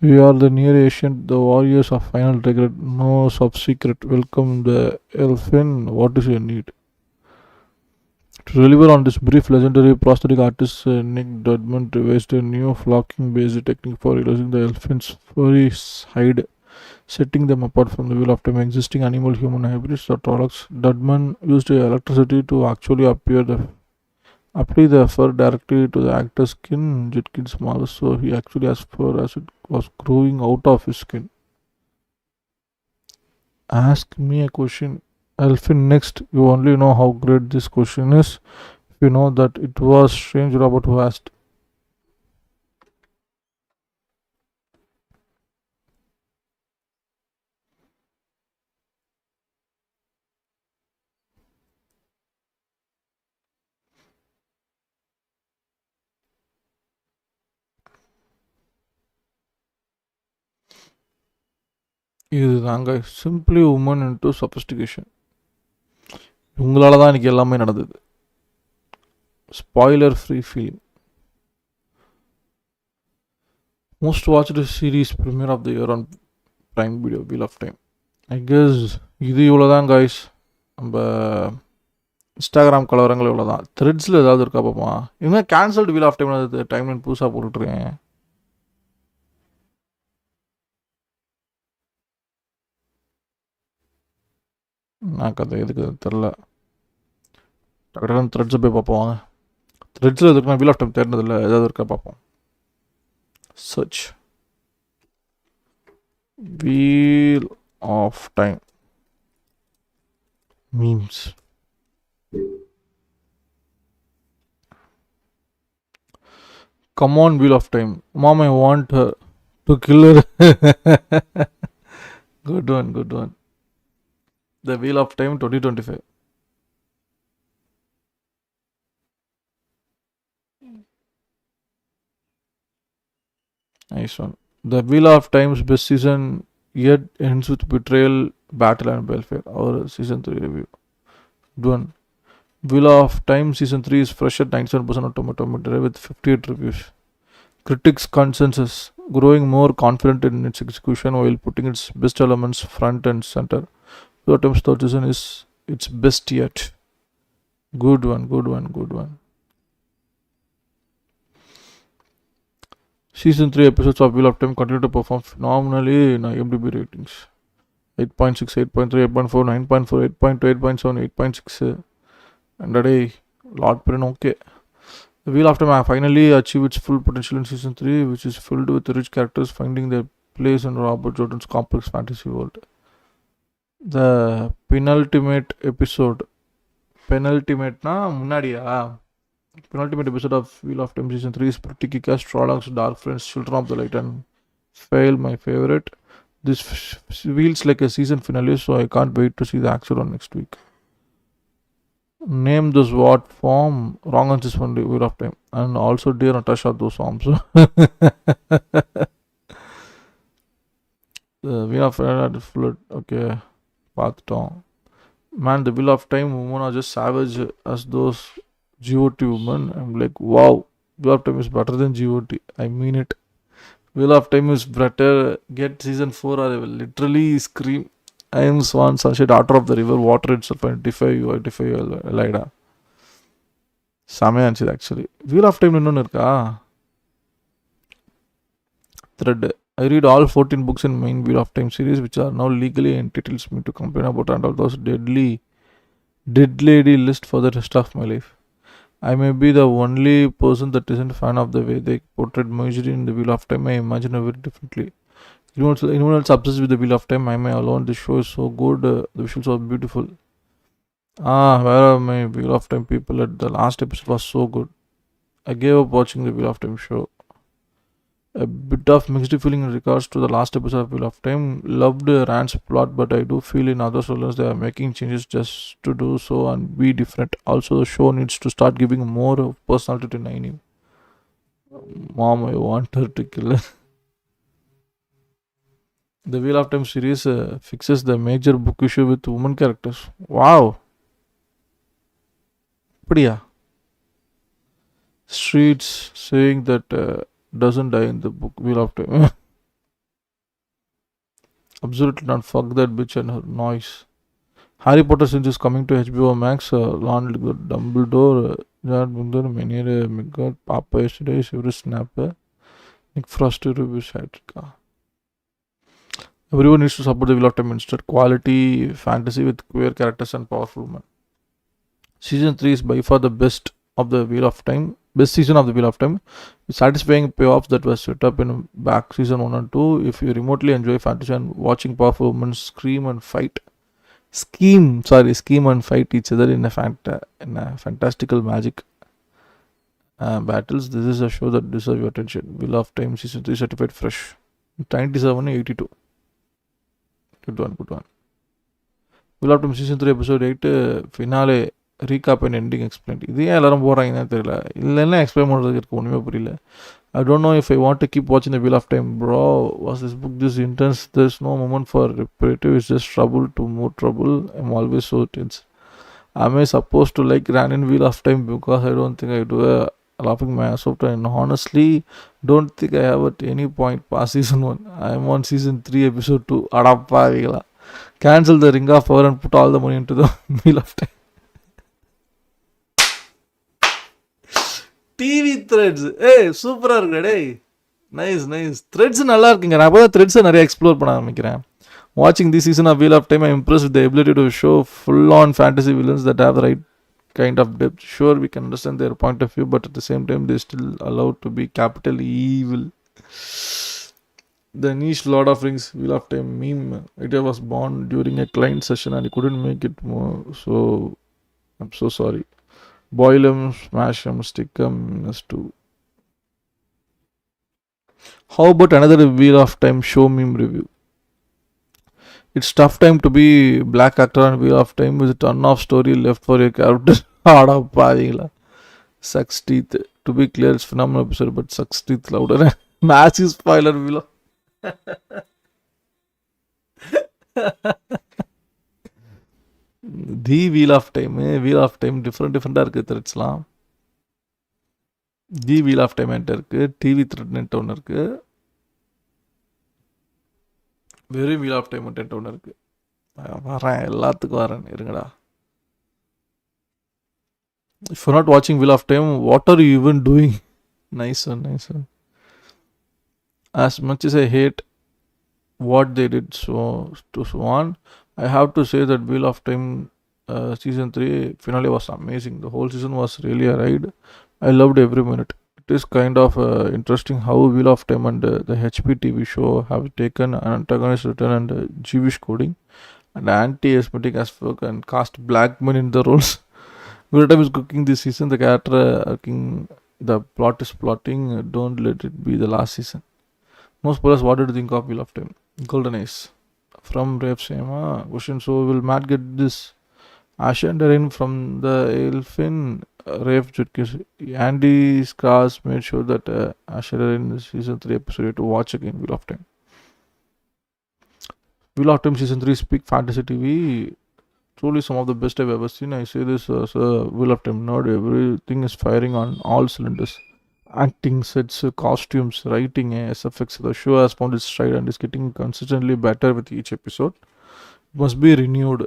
We are the near ancient, the warriors of final regret, no sub-secret. Welcome the Elfin. What is your need? To deliver on this brief, legendary prosthetic artist Nick Dudman devised a new flocking-based technique for realizing the Elfin's furry hide, setting them apart from the Wheel of Time existing animal-human hybrids or Trollocs. Dudman used electricity to actually apply the fur directly to the actor's skin. Jetkins Marvel, so he actually has fur as it was growing out of his skin. Ask me a question, Elfin. Next, you only know how great this question is if you know that it was strange Robert who asked. இதுதாங்க simply woman into sophistication. உங்களால தான் எனக்கு எல்லாமே நடந்தது. Spoiler free feeling. Most watched series premiere of the year on prime video, wheel of time. I guess இது இவ்வளோ தான் guys. நம்ம இன்ஸ்டாகிராம் கலவரங்கள் இவ்வளோ தான். த்ரெட்ஸில் ஏதாவது இருக்கா பாப்பா. இவங்க cancelled wheel of time timeline புதுசாக போட்டுட்ருக்கேன். எனக்கு அது எதுக்கு தெரில. டக்குனு த்ரெட்ஸை போய் பார்ப்போம் வாங்க. த்ரெட்ஸில் எதுக்கு நான் வீல் ஆஃப் டைம் தேடினதில்லை. ஏதாவது இருக்கா பார்ப்போம். Search wheel of time memes. Come on, Wheel of Time. Mom, I want her to kill her. Good one, good one. The Wheel of Time 2025. Nice one. The Wheel of Time's best season yet ends with betrayal, battle, and welfare. Our season 3 review. Good one. Wheel of Time season 3 is fresh at 97% on Tomato Meter with 58 reviews. Critics' consensus: growing more confident in its execution while putting its best elements front and center. Wheel of Time's third season is its best yet. Good one, good one, good one. Season 3 episodes of Wheel of Time continue to perform phenomenally in IMDb ratings. 8.6, 8.3, 8.4, 9.4, 8.2, 8.7, 8.6. And a day, lot pretty okay. The Wheel of Time finally achieved its full potential in Season 3, which is filled with rich characters finding their place in Robert Jordan's complex fantasy world. The penultimate episode. Penultimate-na முன்னாடியா? Penultimate episode of Wheel of Time Season 3 is pretty kick-ass. Trollocs, Dark Friends, Children of the Light, and Fail, my favorite. This feels like a season finale, so I can't wait to see the actual one next week. Name this what form? Wrong answers from the Wheel of Time. And also, dear Natasha, those forms. The Wheel of Time, flood. Okay, பார்த்துட்டோம். Man, the Wheel of Time women are just savage as those GOT women. I'm like, wow, Wheel of Time is better than GOT. I mean it. Wheel of Time is better. Get season 4 or I will literally scream. I am Swan, Sunshine, daughter of the river, water itself, and defy you, I defy you, Elida. செமையா இருந்துச்சு actually. Wheel of time இன்னொன்று இருக்கா? Thread. I read all 14 books in main Wheel of Time series, which are now legally entitles me to complain about and all those dead lady list for the rest of my life. I may be the only person that isn't a fan of the way they portrayed misery in the Wheel of Time. I imagine it very differently. Anyone else obsessed with the Wheel of Time? I may alone. This show is so good. The visuals are beautiful. Where are my Wheel of Time people? The last episode was so good. I gave up watching the Wheel of Time show. A bit of mixed feeling in regards to the last episode of Wheel of Time. Loved Rand's plot, but I do feel in other stories they are making changes just to do so and be different. Also, the show needs to start giving more of personality to Naini. Mom, I want her to kill her. The Wheel of Time series fixes the major book issue with women characters. Wow. Padiya. Streets saying that doesn't die in the book Wheel of Time. Absolutely not. Fuck that bitch and her noise. Harry Potter since is coming to HBO Max. Lon Dumbledore, Jared Bundar, Menere, Migard, Papa yesterday, Severus Snap, Nick Frost review Satrika. Everyone needs to support the Wheel of Time instead. Quality fantasy with queer characters and powerful women. Season 3 is by far the best of the Wheel of Time. Best season of the Wheel of Time. With satisfying payoffs that were set up in back season 1 and 2. If you remotely enjoy fantasy and watching powerful women scheme and fight each other in a fantastical magic battles, this is a show that deserves your attention. Wheel of Time season 3 certified fresh. 97/82. Good one. Wheel of Time season 3 episode 8 finale recap and ending explained. இது ஏன் எல்லாரும் போடுறாங்கன்னு தெரியல. இல்லைன்னா explain பண்ணுறதுக்கு இருக்கு ஒன்றுமே புரியல. I don't know if I want to keep watching the Wheel of Time. Bro, was this book this intense? There's no moment for reparative. It's just trouble to more trouble. I'm always so tense. Am I supposed to like Ran in Wheel of Time? Because I don't think I do a laughing my ass off. And honestly, don't think I have at any point past season 1. I'm on season 3 episode 2. Adappa. Cancel the Ring of Power and put all the money into the Wheel of Time. TV threads சூப்பராக இருக்குடா டேய். Nice threads நல்லா இருக்குங்க. நான் அப்போ தான் த்ரெட்ஸை நிறைய explore பண்ண ஆரம்பிக்கிறேன். வாட்சிங் the season of wheel of time I impress with the ability to show full on fantasy villains that have the right kind of depth. Sure we can understand their point of view, but at the same time they still allowed to be capital evil. The niche Lord of Rings Wheel of Time meme idea was born during a client session and I couldn't make it more, so I'm so sorry. Boil them, smash them, stick them, S2. How about another Wheel of Time show meme review? It's tough time to be black actor on Wheel of Time with a ton of story left for your character. Sucks teeth. To be clear, it's phenomenal episode, but sucks teeth louder. Massive spoiler Wheel of the wheel of time டிஃப்ரெண்ட்டாக இருக்குது. த்ரெட்ஸ்லாம் the wheel of time என்கிட்ட இருக்குது. TV thread என்கிட்ட ஒன்று இருக்குது. வெறும் wheel of time என்கிட்ட ஒன்று இருக்குது. வரேன், எல்லாத்துக்கும் வரேன், இருங்கடா. If you're not watching Wheel of Time, what are you even doing? Nice one, nice one. As much as I hate what they did to Swan, I have to say that Wheel of Time season 3 finale was amazing. The whole season was really a ride. I loved every minute. It is kind of interesting how Wheel of Time and the HP TV show have taken an antagonist written and Jewish coding and anti-Semitic as fuck and cast black men in the roles. Wheel of Time is cooking this season. The character the plot is plotting. Don't let it be the last season. No spoilers. What did you think of Wheel of Time? Golden Ace from Rave Sema. Question: so will Matt get this Ascenderin from the Elfin Rave Jutkis? Andy Scars made sure that Ascenderin is season 3 episode to watch again. Wheel of Time. Wheel of Time season 3 Speak Fantasy TV. Truly some of the best I've ever seen. I say this as a Wheel of Time nerd. Everything is firing on all cylinders. Acting, sets, costumes, writing, SFX. The show has found its stride and is getting consistently better with each episode. It must be renewed.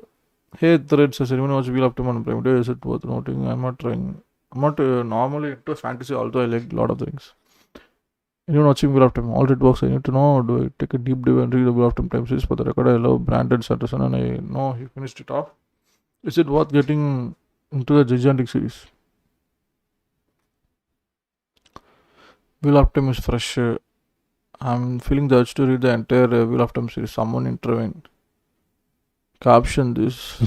Hey, Thread says anyone watch Wheel of Time on Prime Day? Is it worth noting? I'm not trying. I'm not normally into fantasy, although I like a lot of things. Anyone watching Wheel of Time? All it works. I need to know. Do I take a deep dive and read the Wheel of Time time series? For the record, I love Brandon Sanderson and I know he finished it off. Is it worth getting into the gigantic series? Wheel of Time is fresh. I'm feeling the urge to read the entire Wheel of Time series. Someone intervene. Caption this.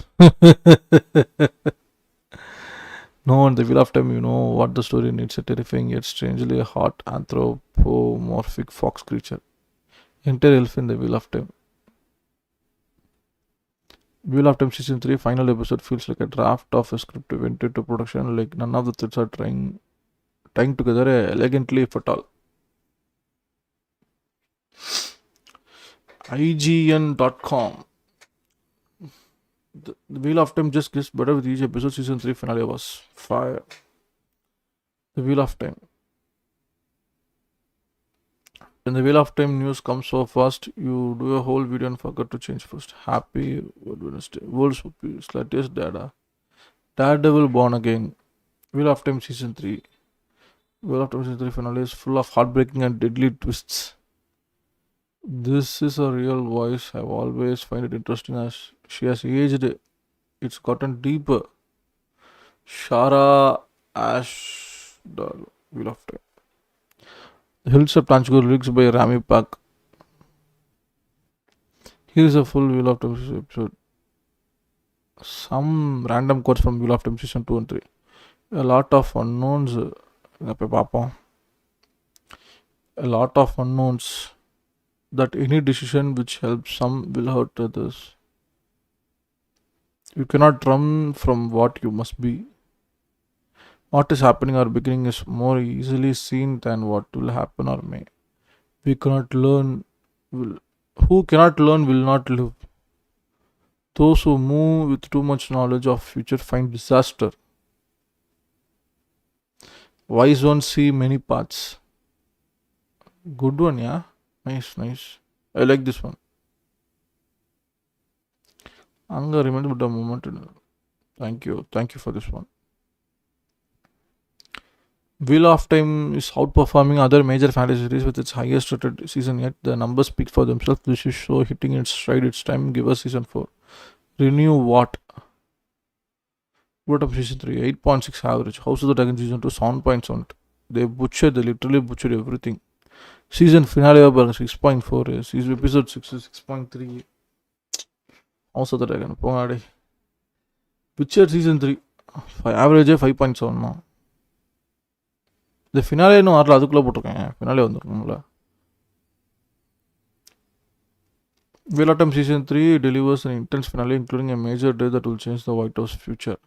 No, on the Wheel of Time, you know what the story needs: a terrifying yet strangely hot anthropomorphic fox creature. Enter elf in the Wheel of Time. Wheel of Time season 3 final episode feels like a draft of a script went into production, like none of the threads are tying together elegantly, if at all. IGN.com. The Wheel of Time just gets better with each episode. Season 3 finale was fire. The Wheel of Time. When the Wheel of Time news comes so fast, you do a whole video and forget to change first. Happy Wednesday. World's slightest data. Daredevil Born Again. Wheel of Time season 3. Wheel of Time season 3 finale is full of heartbreaking and deadly twists. This is a real voice. I've always find it interesting as she has aged. It's gotten deeper. Shara Ashdal. Wheel of Time. The Hills of Tanchgur lyrics by Rami Pak. Here is a full Wheel of Time episode. Some random quotes from Wheel of Time season 2 and 3. A lot of unknowns. A lot of unknowns. That any decision which helps some will hurt others. You cannot run from what you must be. What is happening or beginning is more easily seen than what will happen or may. We cannot learn. Who cannot learn will not live. Those who move with too much knowledge of future find disaster. Wise ones see many paths. Good one, yeah. Nice, nice. I like this one. Anga remember the moment. Thank you for this one. Wheel of Time is outperforming other major fantasy series with its highest rated season yet. The numbers speak for themselves. This is show hitting its stride. It's time. Give us season 4. Renew what? Wheel of Time season 3. 8.6 average. House of the Dragon season 2. 7.7. They literally butchered everything. Season finale of 6.4. Season episode 6 is 6.3. House of the Dragon. Butchered season 3. Average 5.7 now. The finale no வரல அதுக்குள்ள போட்டுருக்கேன் finale வந்துருக்கும்ல. Wheel of Time season 3 delivers an intense finale including a major day that will change the White House future.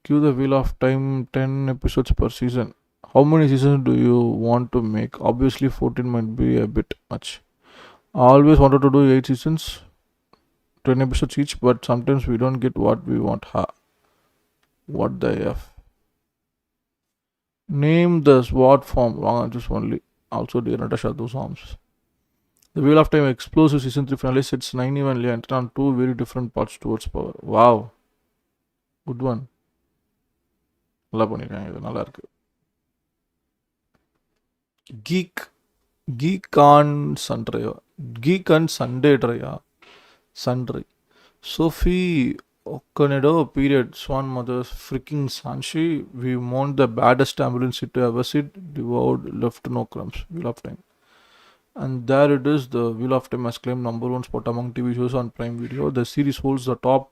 Cue the Wheel of Time 10 episodes per season. How many seasons do you want to make? Obviously 14 might be a bit much. I always wanted to do 8 seasons, 10 episodes each, but sometimes we don't get what we want. What the F? Name the SWAT form. Wrong answers only. Also, dear Natasha, those arms. The Wheel of Time explosive season 3 finale sets 9 evenly and on 2 very different paths towards power. Wow. Good one. நல்லா பண்ணியிருக்காங்க, இது நல்லா இருக்கு. Geek geek on Sunday geek and Sunday ட்ரையா Sunday Sophie Okonedo period Swan mother's freaking Sanshi. We mourned the baddest ambulance hit to ever see. Devoured, left no crumbs. Wheel of Time. And there it is. The Wheel of Time has claimed #1 spot among TV shows on Prime Video. The series holds the top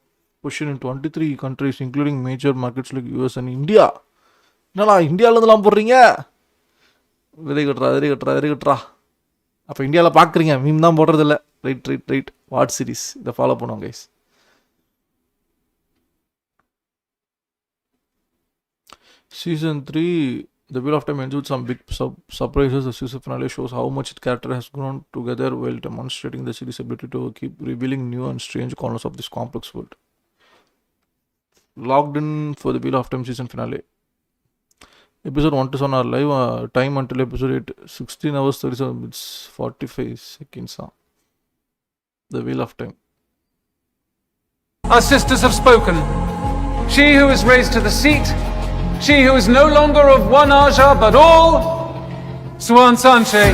position in 23 countries, including major markets like US and India. என்னடா இந்தியாவிலேருந்துலாம் போடுறீங்க? Very குட்ரா. அப்போ இந்தியாவில் பார்க்குறீங்க, meme தான் போடுறதில்ல. Right. What series இதை follow பண்ணுவோம் guys. Season 3, The Wheel of Time ends with some big surprises. The season finale shows how much its character has grown together while demonstrating the series' ability to keep revealing new and strange corners of this complex world. Logged in for the Wheel of Time season finale. Episode 1 to 7 are live. Time until episode 8, 16 hours 37 minutes 45 seconds. The Wheel of Time. Our sisters have spoken. She who is raised to the seat, she who is no longer of one aja but all, Swan Sanche.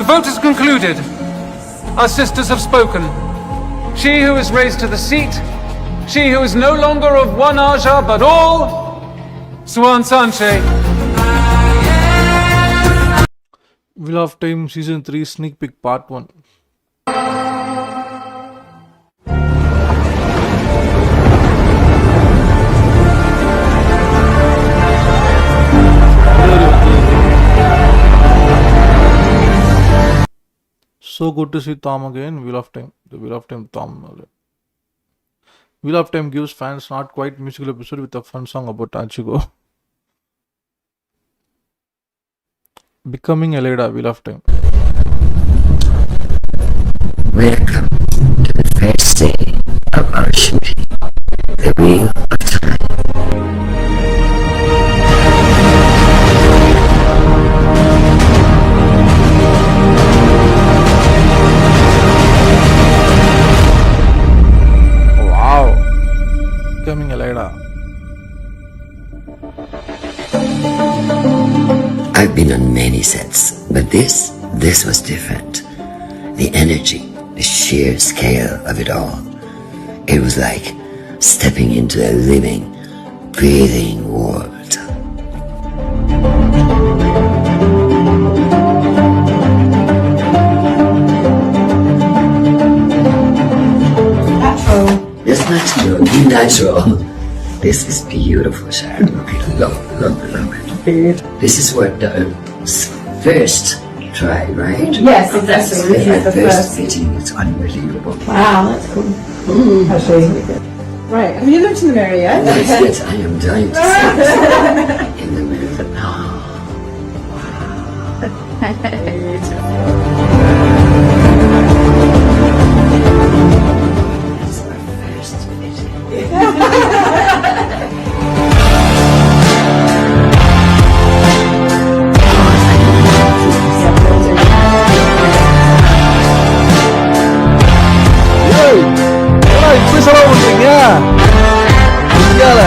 The vote is concluded. Our sisters have spoken. She who is raised to the seat, she who is no longer of one aja but all, Swan Sanche. Wheel of Time Season 3 Sneak Peek Part 1. So good to see Tom again. Wheel of Time. The Wheel of Time Tom. Wheel of Time gives fans not quite musical episode with a fun song about Achiko. Becoming Eleda. Wheel of Time. Welcome to the first day of our shooting, the Wheel of Time. Wow. Becoming Eleda. I've been on many sets, but this was different. The energy, the sheer scale of it all. It was like stepping into a living, breathing world. It's natural, be natural. This is beautiful, Sharon. I love it. This is what the first try, right? Yes, exactly. This is the first first. meeting. It's unbelievable. Wow, that's cool. I'll show you. Right, have you looked in the mirror yet? Yes, I am dying to see it in the mirror. It's our first meeting. ஏய், என்னடா இப்படி செலவு பண்றீங்க இந்தியால?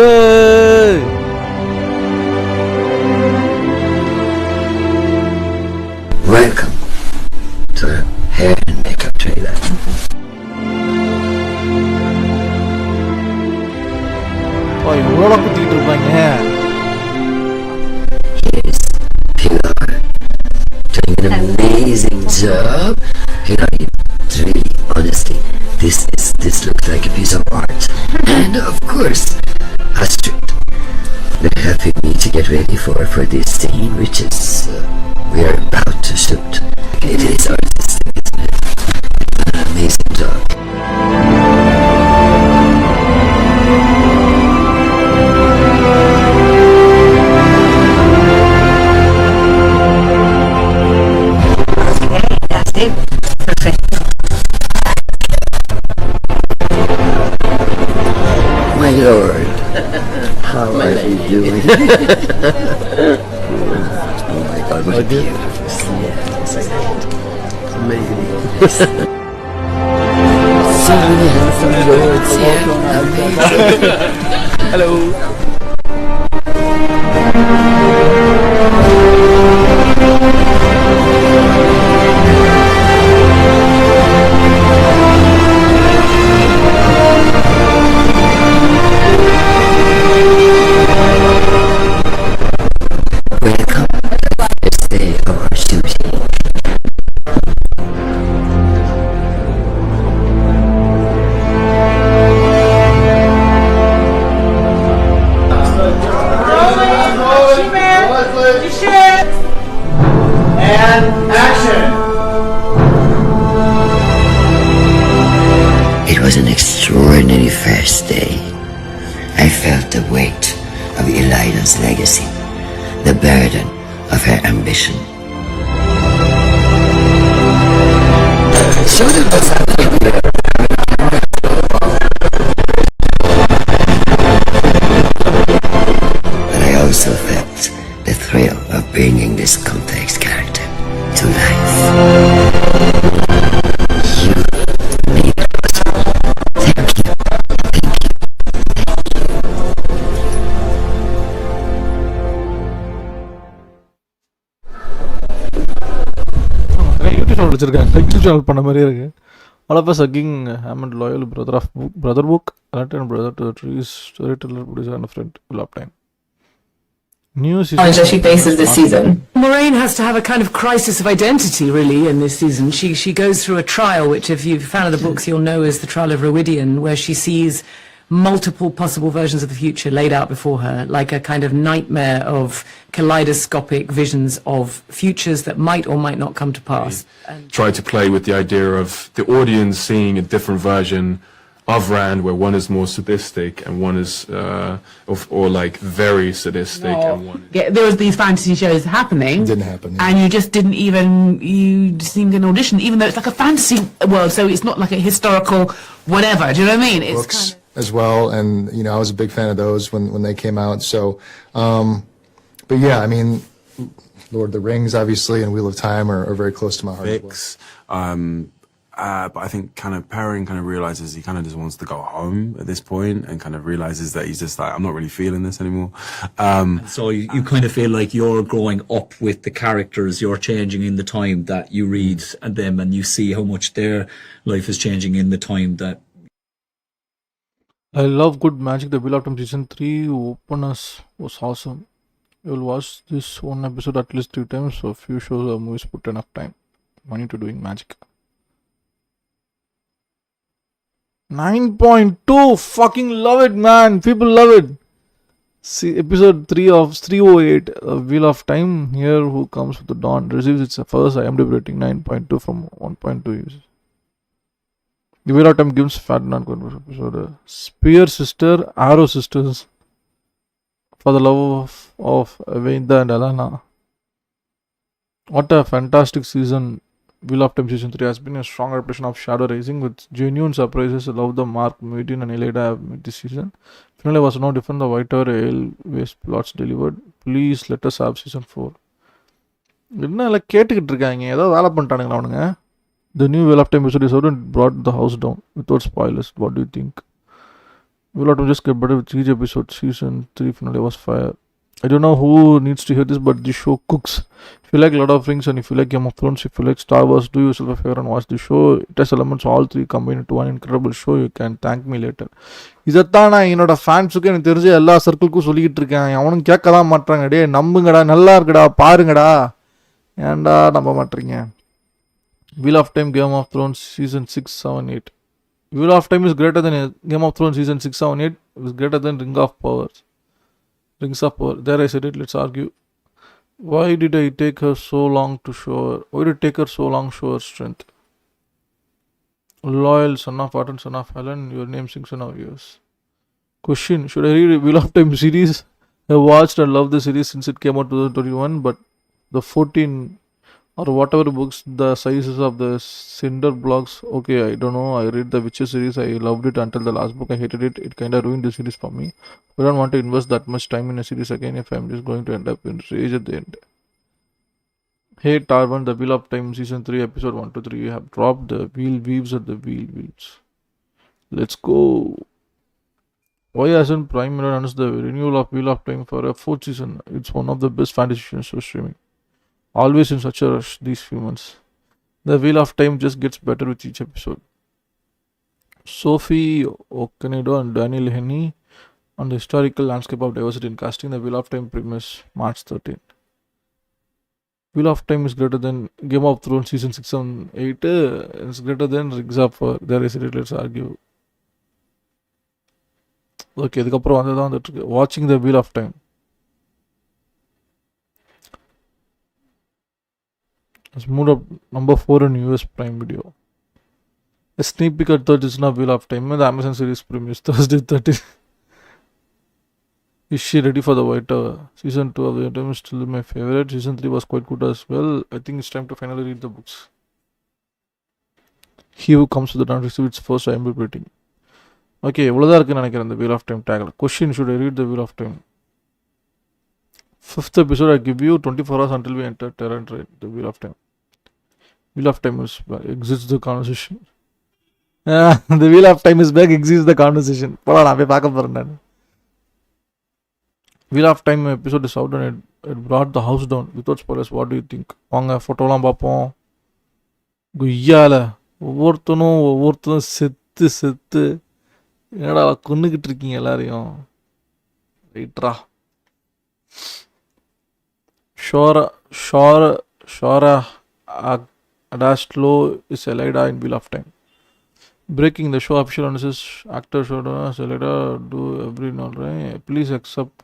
ஏய் job. You know, really, honestly, this looks like a piece of art. And of course, Astrid, they're helping me to get ready for this scene, which is we are about to shoot. It is artistic, isn't it? An amazing job. That's it. Perfect. My lord, how are you doing? Oh my God, what a beautiful scene. Yes, I did. Amazing. So many handsome lords here. Amazing. Hello. Welcome to the first day of our shooting. And action! It was an extraordinary first day. I felt the weight of Elida's legacy, the burden of her ambition. So did what's happening here. But I also felt the thrill of bringing this complex character to life. You made it possible. Thank you. YouTube channel வச்சிருக்காங்க. YouTube channel பண்ண மாதிரியே இருக்கு. All of us hugging Hammond, loyal brother of brother book, and brother to the trees, storyteller, producer, and a friend. Full of time. New season. Challenge that she faces this season. Moraine has to have a kind of crisis of identity, really, in this season. She goes through a trial, which, if you're a fan of the books, you'll know is the trial of Rowidian, where she sees multiple possible versions of the future laid out before her, like a kind of nightmare of kaleidoscopic visions of futures that might or might not come to pass. Try to play with the idea of the audience seeing a different version of Rand, where one is more sadistic and one is or like very sadistic and one Yeah, there was these fantasy shows happening. Didn't happen, yeah. And you just didn't even, you just didn't get an audition, even though it's like a fantasy world, so it's not like a historical whatever, do you know what I mean? It's Books as well, and you know, I was a big fan of those when they came out. So, but yeah, I mean, Lord of the Rings, obviously, and Wheel of Time are very close to my heart. As well. But I think kind of Perrin kind of realizes he kind of just wants to go home at this point and kind of realizes that he's just like, I'm not really feeling this anymore. So you kind of feel like you're growing up with the characters, you're changing in the time that you read and them, and you see how much their life is changing in the time that. I love good magic. The Wheel of Time season 3 openers was awesome. You'll watch this one episode at least 3 times, so few shows or movies put enough time money to doing magic. 9.2, fucking love it, man. People love it. See, episode 3 of 308, Wheel of Time. Here, Who Comes with the Dawn receives its first IMDb rating 9.2 from 1.2 users. The Wheel of Time gives Ferdinand episode. Spear sister, Arrow sisters. For the love of Vainda and Alana. What a fantastic season. Wheel of Time season 3 has been a strong representation of Shadow Rising with genuine surprises. I love the Mark, Mutin and Elida have made this season. Finally was no different. The Whiter Ale-based plots delivered. Please let us have season 4. என்ன இல்லை கேட்டுக்கிட்டு இருக்காங்க, ஏதோ வேலை பண்ணிட்டானுங்களா அவனுங்க. The new Wheel of Time episode is out and brought the house down without spoilers. What do you think? Wheel of Time just get better with each episode. Season 3 finale was fire. I don't know who needs to hear this, but the show cooks. If you like Lord of the Rings and if you like Game of Thrones, if you like Star Wars, do yourself a favor and watch the show. It has elements all 3 combined into one incredible show. You can thank me later. இதைத்தான் நான் என்னோட ஃபேன்ஸுக்கு எனக்கு தெரிஞ்ச எல்லா சர்க்கிளுக்கும் சொல்லிக்கிட்டு இருக்கேன். அவனும் கேட்கலாம் மாட்டாங்க. டே நம்புங்கடா, நல்லா இருக்குடா, பாருங்கடா, ஏன்டா நம்ப மாட்டீங்க. Wheel of Time, Game of Thrones, season 6, 7, 8. Wheel of Time is greater than Game of Thrones, season 6, 7, 8. It is greater than Rings of Power. There I said it, let's argue. Why did it take her so long to show her? Why did it take her so long to show her strength? Loyal, son of Art and son of Helen, your name sings in our ears. Question, should I read Wheel of Time series? I watched and loved the series since it came out 2021, but the 14 or whatever books, the sizes of the cinder blocks, okay, I don't know. I read the Witcher series, I loved it until the last book, I hated it. It kinda ruined the series for me. I don't want to invest that much time in a series again if I'm just going to end up in rage at the end. Hey Tarvan, the Wheel of Time season 3 episode 1 to 3, you have dropped the wheel weaves at the wheel wheels. Let's go. Why hasn't Prime Mirror announced the renewal of Wheel of Time for a 4th season? It's one of the best fantasy shows for streaming. Always in such a rush these few months. The Wheel of Time just gets better with each episode. Sophie Okonedo and Daniel Henney on the historical landscape of diversity in casting. The Wheel of Time premieres March 13th. Wheel of Time is greater than Game of Thrones season 6 and 8. It's greater than Rings of Power. There is it, let's argue. Okay, இதுக்கப்புறம் வந்துதான் வந்துட்டு வாட்சிங் the wheel of time. Let's move up number 4 in US Prime Video. A sneak peek at third season of Wheel of Time. The Amazon series premieres Thursday 13th. Is she ready for the White Tower? Season 2 of the Time is still my favorite. Season 3 was quite good as well. I think it's time to finally read the books. He who comes to the dawn receives its first IMDb rating. Okay, இவ்வளோதான் இருக்குன்னு நினைக்கிறேன் இந்த Wheel of Time tag. Question, should I read the Wheel of Time? 5th episode, I give you 24 hours until we enter Terra and read the Wheel of Time. Wheel of Time is back, exits the conversation. The Wheel of Time is back, exits the conversation. போலாம் நான் போய் பார்க்க போகிறேன் நான். Wheel of Time episode is out and it brought the house down. Without spoilers, what do you think? வாங்க ஃபோட்டோலாம் பார்ப்போம். குய்யால ஒவ்வொருத்தனும் செத்து என்னடா கொன்னுக்கிட்டு இருக்கீங்க எல்லாரையும். ரைட்ரா. Shora Adastlo is Elida in Wheel of Time. Breaking the show official announces actor Shora Elida do every now and then. Please accept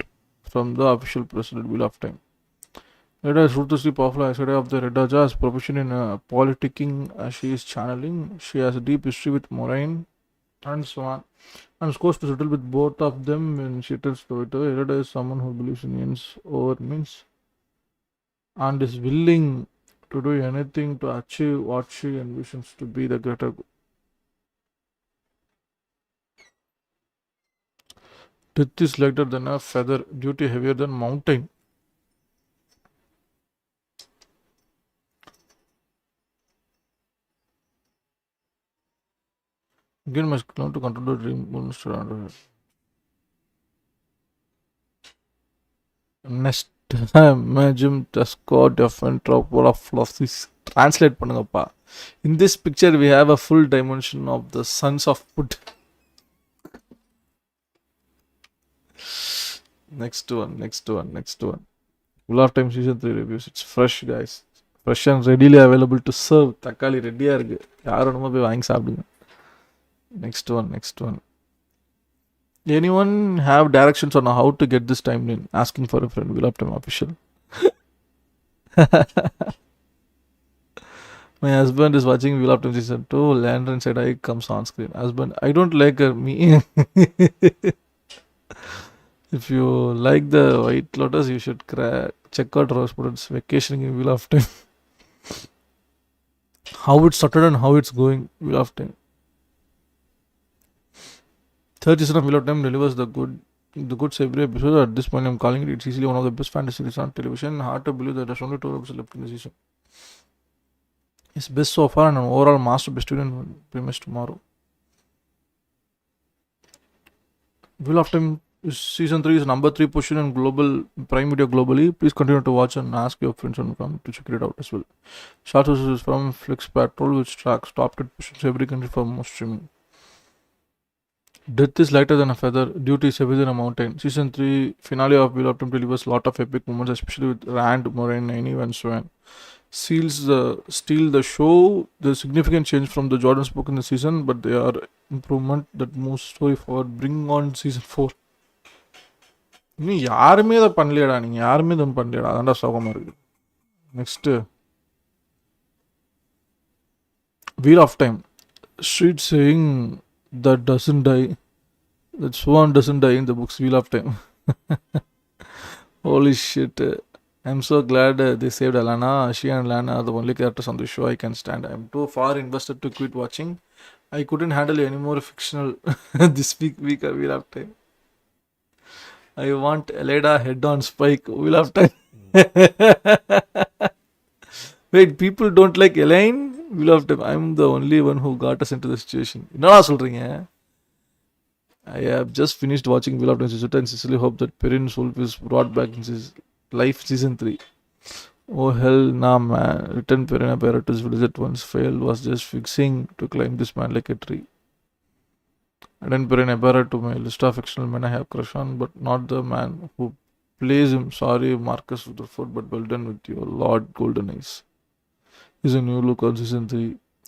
from the official president Wheel of Time. Elida is ruthlessly powerful outside of the Red Jazz profession in politicking as she is channeling. She has a deep history with Moraine and Swan and scores to settle with both of them when she tells Twitter. Elida is someone who believes in ends over means and is willing to do anything to achieve what she envisions to be the greater good. Death is lighter than a feather, duty heavier than mountain. Again, must learn to control the dream monster under her. Next time, Jim Tesco, different trouble of fluffy. Translate பண்ணுங்கப்பா. In this picture, we have a full dimension of the sons of Put. Next one. Wheel of Time season 3 reviews. It's fresh, guys. Fresh and readily available to serve. தக்காளி ரெடியா இருக்கு. யாரும் நம்ம போய் வாங்கி சாப்பிடுங்க. Next one. Anyone have directions on how to get this timeline? Asking for a friend. Wheel of Time official. My husband is watching Wheel of Time season 2. Landon said I comes on screen. Husband, I don't like her. Me. If you like the White Lotus, you should check out Rose Pudding's vacationing in Wheel of Time. How it started and how it's going. Wheel of Time. Third season of Wheel of Time delivers the goods every episode. At this point, I'm calling it. It's easily one of the best fantasy series on television. Hard to believe that there's only 2 episodes left in the season. It's best so far and an overall masterpiece student premieres tomorrow. Wheel of Time season 3 is number 3 position in global Prime Video globally. Please continue to watch and ask your friends and family to check it out as well. Short is from Flix Patrol, which tracks top 10 positions every country for most streaming. Death is lighter than a feather, duty is heavier than a mountain. Season 3 finale of Wheel of Time delivers a lot of epic moments, especially with Rand, Moraine, Nynaeve and Swan. steal the show. There's significant change from the Jordan's book in the season, but they are improvement that moves story forward. Bring on season 4. இன்னும் யாருமே அதை பண்ணலையடா, நீங்கள் யாருமே இதை பண்ணலையடா, அதான்டா சோகமாக இருக்குது. Next Wheel of Time. Street saying that doesn't die. That Swan doesn't die in the books Wheel of Time. Holy shit. I'm so glad they saved Alana. She and Lana are the only characters on the show I can stand. I'm too far invested to quit watching. I couldn't handle any more fictional this week of Wheel of Time. I want Eleda head on Spike. Wheel of Time. Wait, people don't like Elaine? Wheel of Time. I'm the only one who got us into the situation. என்னடா சொல்றீங்க? I have just finished watching Wheel of Time season 2 and sincerely hope that Perrin's wolf is brought back in his life season 3. Oh hell nah man. Return Perrin apparatus visit once failed was just fixing to climb this man like a tree. Return Perrin apparatus to my list of fictional men I have crush on, but not the man who plays him. Sorry Marcus Rutherford, but well done with your Lord Golden Eyes. Is a new look on season 3.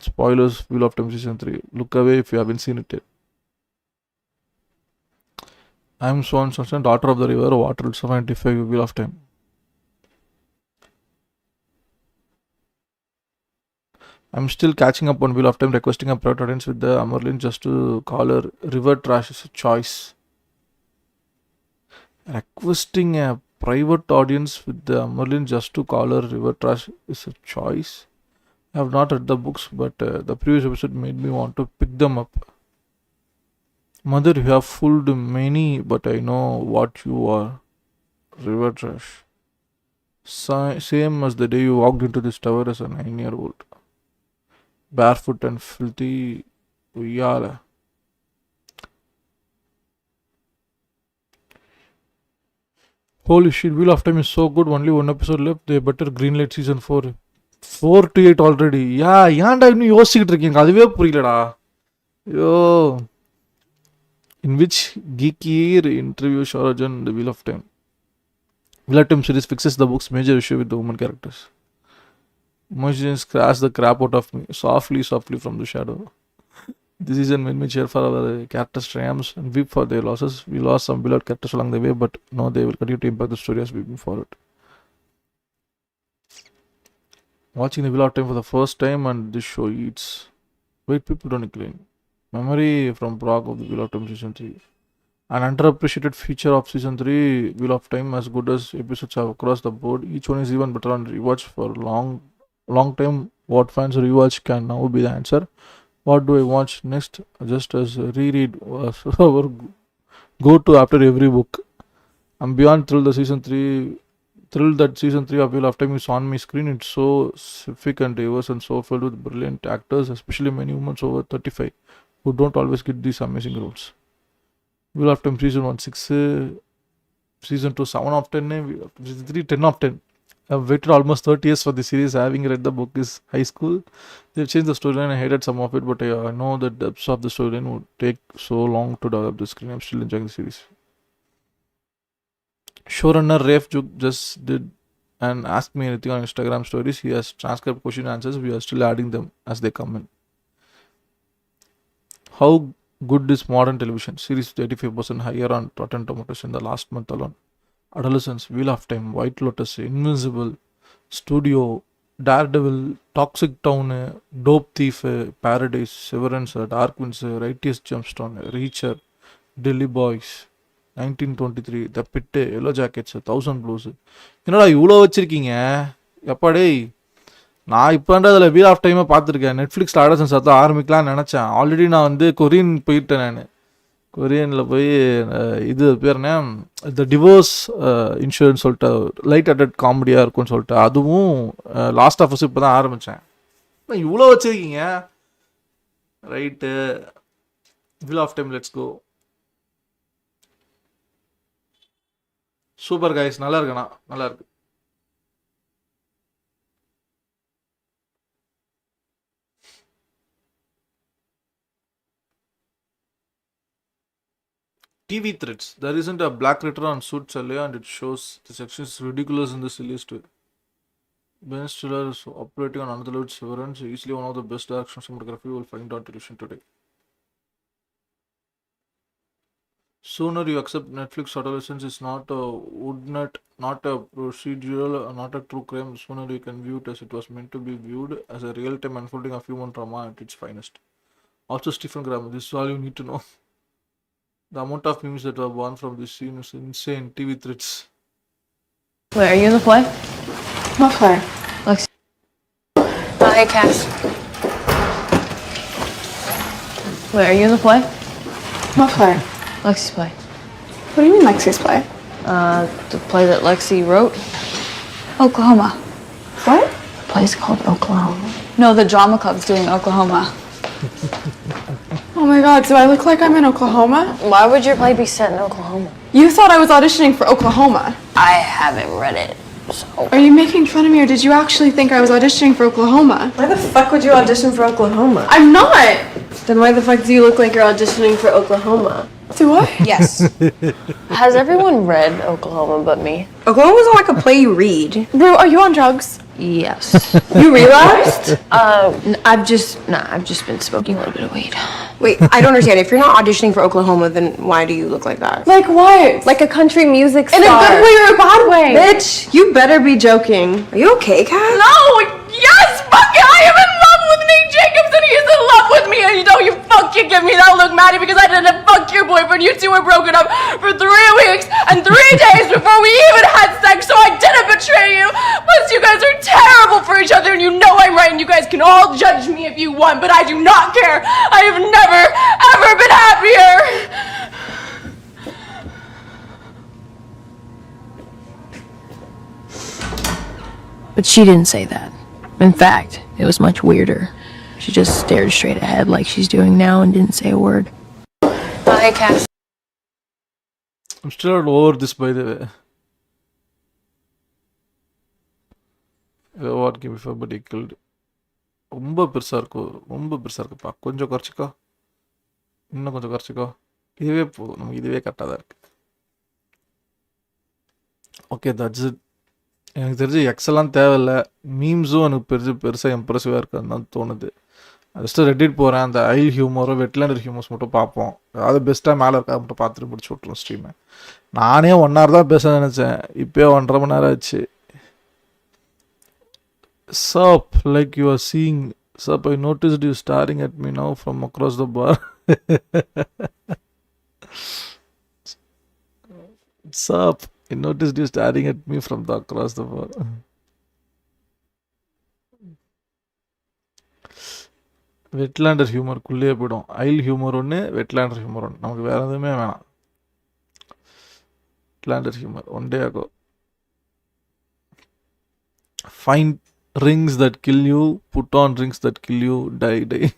Spoilers, Wheel of Time season 3. Look away if you haven't seen it yet. I'm Swan Sunshine, daughter of the river, water will sanctify Wheel of Time. I'm still catching up on Wheel of Time, requesting a private audience with the Amerlin just to call her river trash is a choice. Requesting a private audience with the Amerlin just to call her river trash is a choice. I have not read the books, but the previous episode made me want to pick them up. Mother, you have fooled many, but I know what you are. River trash. Same as the day you walked into this tower as a 9-year-old. Barefoot and filthy. Uyala. Holy shit, Wheel of Time is so good. Only one episode left. They better greenlight season 4. 4 to 8 already. Yeah, ஏன்டா இன்னும் யோசிச்சுக்கிட்டு இருக்கீங்க? அதுவே புரியலடா. Yo. In which geeky interview Sharajan the Wheel of Time. Wheel of Time series fixes the book's major issue with the woman characters. Emotions crash the crap out of me. Softly from the shadow. This season made me cheer for our characters' triumphs and weep for their losses. We lost some beloved characters along the way, but no, they will continue to impact the story as we move forward. Watching the Wheel of Time for the first time and this show eats. Wait, people don't clean. Memory from Prague of the Wheel of Time season 3. An underappreciated feature of season 3, Wheel of Time, as good as episodes have across the board. Each one is even better on rewatch for long time. What fans rewatch can now be the answer. What do I watch next? Just as reread was our go-to after every book. I'm beyond thrilled that season 3 of Wheel of Time is on my screen. It's so specific and diverse and so filled with brilliant actors, especially many women over 35 who don't always get these amazing roles. Wheel of Time season 1 6, season 2 7 of 10, season 3 10 of 10. I've waited almost 30 years for the series. Having read the book is high school. They've changed the storyline. I hated some of it, but I know that the depths of the storyline would take so long to develop the screen. I'm still enjoying the series. Showrunner Rafe Juk just did and asked me anything on Instagram stories. He has transcribed question answers. We are still adding them as they come in. How good is modern television? Series 85% higher on Rotten Tomatoes in the last month alone. Adolescence, Wheel of Time, White Lotus, Invincible, Studio, Daredevil, Toxic Town, Dope Thief, Paradise, Severance, Dark Winds, Righteous Gemstone, Reacher, Dilly Boys, 1923, The Pit, Yellow Jackets, 1000 Blues. என்னடா இவ்வளோ வச்சிருக்கீங்க? எப்பாடே நான் இப்போன்ற அதில் wheel of டைமை பார்த்துருக்கேன். நெட்ஃப்ளிக்ஸில் அடசன்ஸ் அதான் ஆரம்பிக்கலாம்னு நினச்சேன். ஆல்ரெடி நான் வந்து கொரியன் போயிட்டேன். நான் கொரியனில் போய் இது பேர் என்ன, இந்த டிவோர்ஸ் இன்சூரன்ஸ் சொல்லிட்டு லைட் அட்டட் காமெடியாக இருக்கும்னு சொல்லிட்டு அதுவும் லாஸ்ட் ஆஃப் அஸ் இப்போ தான் ஆரம்பித்தேன். இவ்வளோ வச்சுருக்கீங்க. Right, Wheel of Time, let's go. Super guys, நல்லா இருக்குண்ணா, நல்லா இருக்கு. TV threads. There isn't a black letter on Suits LA and it shows the section is ridiculous in the silliest way. Ben Stiller is operating on another level with Severance, easily one of the best direction cinematography you will find on television today. Sooner you accept Netflix adolescence is not a woodnut, not a procedural, not a true crime. Sooner you can view it as it was meant to be viewed as a real-time unfolding of human drama at its finest. Also, Stephen Graham, this is all you need to know. The amount of memes that were born from this scene is insane. TV threads. Wait, are you in the play? What play? Lexi. Hey, Cass. Wait, are you in the play? What play? Lexi's play. What do you mean Lexi's play? The play that Lexi wrote. Oklahoma. What? The play's called Oklahoma. No, the drama club's doing Oklahoma. Oh my god, do I look like I'm in Oklahoma? Why would your play be set in Oklahoma? You thought I was auditioning for Oklahoma. I haven't read it, so... Are you making fun of me or did you actually think I was auditioning for Oklahoma? Why the fuck would you audition for Oklahoma? I'm not! Then why the fuck do you look like you're auditioning for Oklahoma? Do I? Yes. Has everyone read Oklahoma but me? Oklahoma's not like a play you read. Bro, are you on drugs? Yes. You relapsed? I've just been smoking a little bit of weed. Wait, I don't understand. If you're not auditioning for Oklahoma, then why do you look like that? Like what? Like a country music star. In a good way or a bad way? Bitch, you better be joking. Are you okay, Kat? No! Yes! Fuck it! I am in love with Nate Jacobs and he's in love with me and you know you fucking give me that look, Maddie, because I didn't fuck your boyfriend. You two were broken up for 3 weeks and 3 days before we even had sex, so I didn't betray you. Plus you guys are terrible for each other and you know I'm right and you guys can all judge me if you want, but I do not care. I have never, ever been happier. But she didn't say that. In fact, it was much weirder. She just stared straight ahead like she's doing now and didn't say a word. Hey, Cass. I'm still not over this, by the way. What came before but he killed. ரொம்ப பெருசா இருக்குப்பா. கொஞ்சம் குறைச்சிக்கோ. இன்னும் கொஞ்சம் குறைச்சிக்கோ. இதுவே போதும். நமக்கு இதுவே கரெக்டாக தான் இருக்கு. Okay, that's it. எனக்கு தெரிஞ்சு எக்ஸெல்லாம் தேவையில்லை. மீம்ஸும் எனக்கு பெருசாக இம்ப்ரெசிவாக இருக்காதுன்னு தான் தோணுது. ஜஸ்ட்டு ரெடிட் போகிறேன். அந்த ஐல் ஹியூமரோ வெட்லேண்டர் ஹியூமர்ஸ் மட்டும் பார்ப்போம். அதாவது பெஸ்ட்டாக மேலே இருக்கா மட்டும் பார்த்துட்டு முடிச்சு விட்ருவோம் ஸ்ட்ரீமை. நானே 1 hour தான் பேச நினச்சேன். இப்போயே 1.5 மணி நேரம் ஆச்சு. Sup, like you are seeing. Sup, I noticed you staring at me now from across the bar. Sup, I noticed you staring at me from across the bar. வெட்லாண்டர் ஹியூமருக்குள்ளேயே போய்டும். ஐல் ஹியூமர் ஒன்று, வெட்லாண்டர் ஹியூமர் ஒன்று. நமக்கு வேறு எதுவுமே வேணாம். Wetlander humour one day ago. Find rings that kill you, put on rings that kill you, die.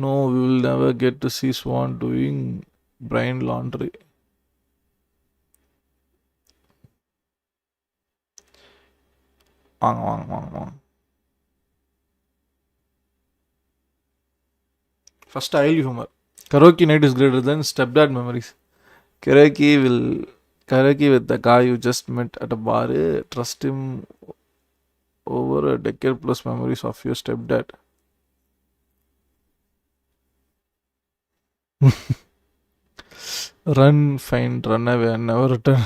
No, we will never get to see Swan doing brain laundry. வாங்க. First, I'll humor. Karaoke night is greater than stepdad memories. Karaoke with the guy you just met at a bar. Trust him over a decade plus memories of your stepdad. Run, find, run away and never return.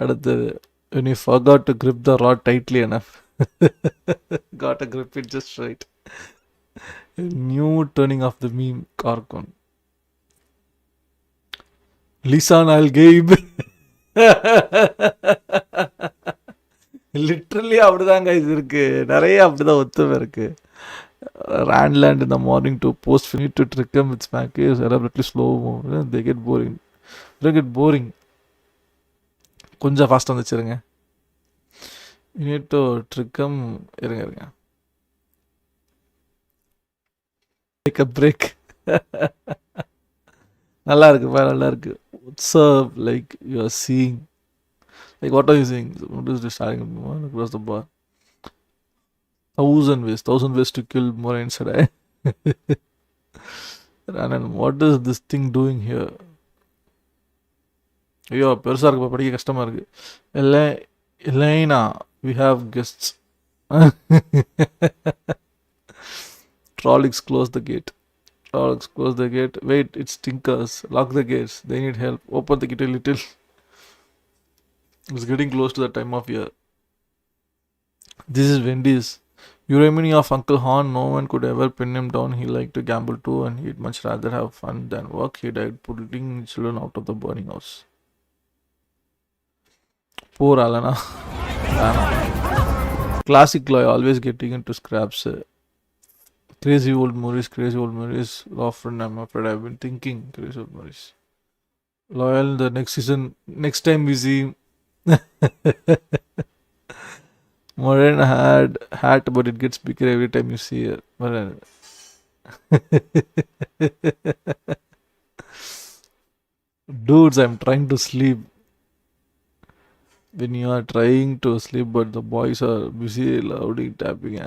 அடுத்தது, when you forgot to grip the rod tightly enough. Gotta grip it just right. New turning of the meme carcon. Lisan Al Gabe. Literally அப்படிதான் guys இருக்கு. நிறைய அப்படிதான் ஒத்துமை இருக்கு. Randland in the morning to post finite to trick them with smack is elaborately slow movement. They get boring. கொஞ்சம் ஃபாஸ்ட்டாக வந்துச்சுருங்க. You need to trick them. இருங்க. Take a break. நல்லா இருக்கு. What's up? Like you are seeing. Like what are you seeing? What is this starting across the bar? 1,000 ways to kill more inside. And what is this thing doing here? ஐயோ பெருசாக இருக்கு படிக்க கஷ்டமாக இருக்குது. Elena, we have guests. Trollocs, close the gate. Trollocs, close the gate. Wait, it's stinkers. Lock the gates. They need help. Open the gate a little. It's getting close to the time of year. This is Wendy's. You remind me of Uncle Han. No one could ever pin him down. He liked to gamble too, and he'd much rather have fun than work. He died putting children out of the burning house. Poor Alana. Classic Loy, always getting into scraps. Crazy old Maurice. Often I'm afraid I've been thinking. Crazy old Maurice. Loyal, the next season, next time we see him. Moran had hat, but it gets bigger every time you see her. Moran. Dudes, I'm trying to sleep. When you are trying to sleep, but the boys are busy loudly tapping.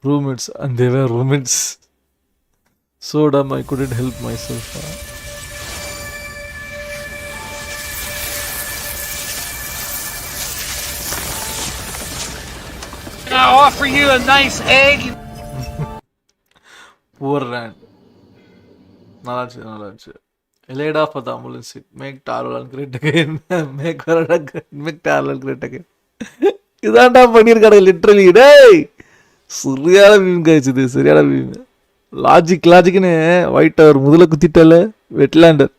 Roommates, and they were roommates. So dumb, I couldn't help myself. Can I offer you a nice egg? Poor Rand. Nalachi. Elena for the ambulance seat. Make Tarwal great again. Make Tarwal great again. இதான்டா பண்ணியிருக்காரு literally. டேய் சரியான meme காய்ச்சி இது, சரியான meme. லாஜிக்னு white அவர் முதல்ல குத்திட்டால வெட்லாண்டர்.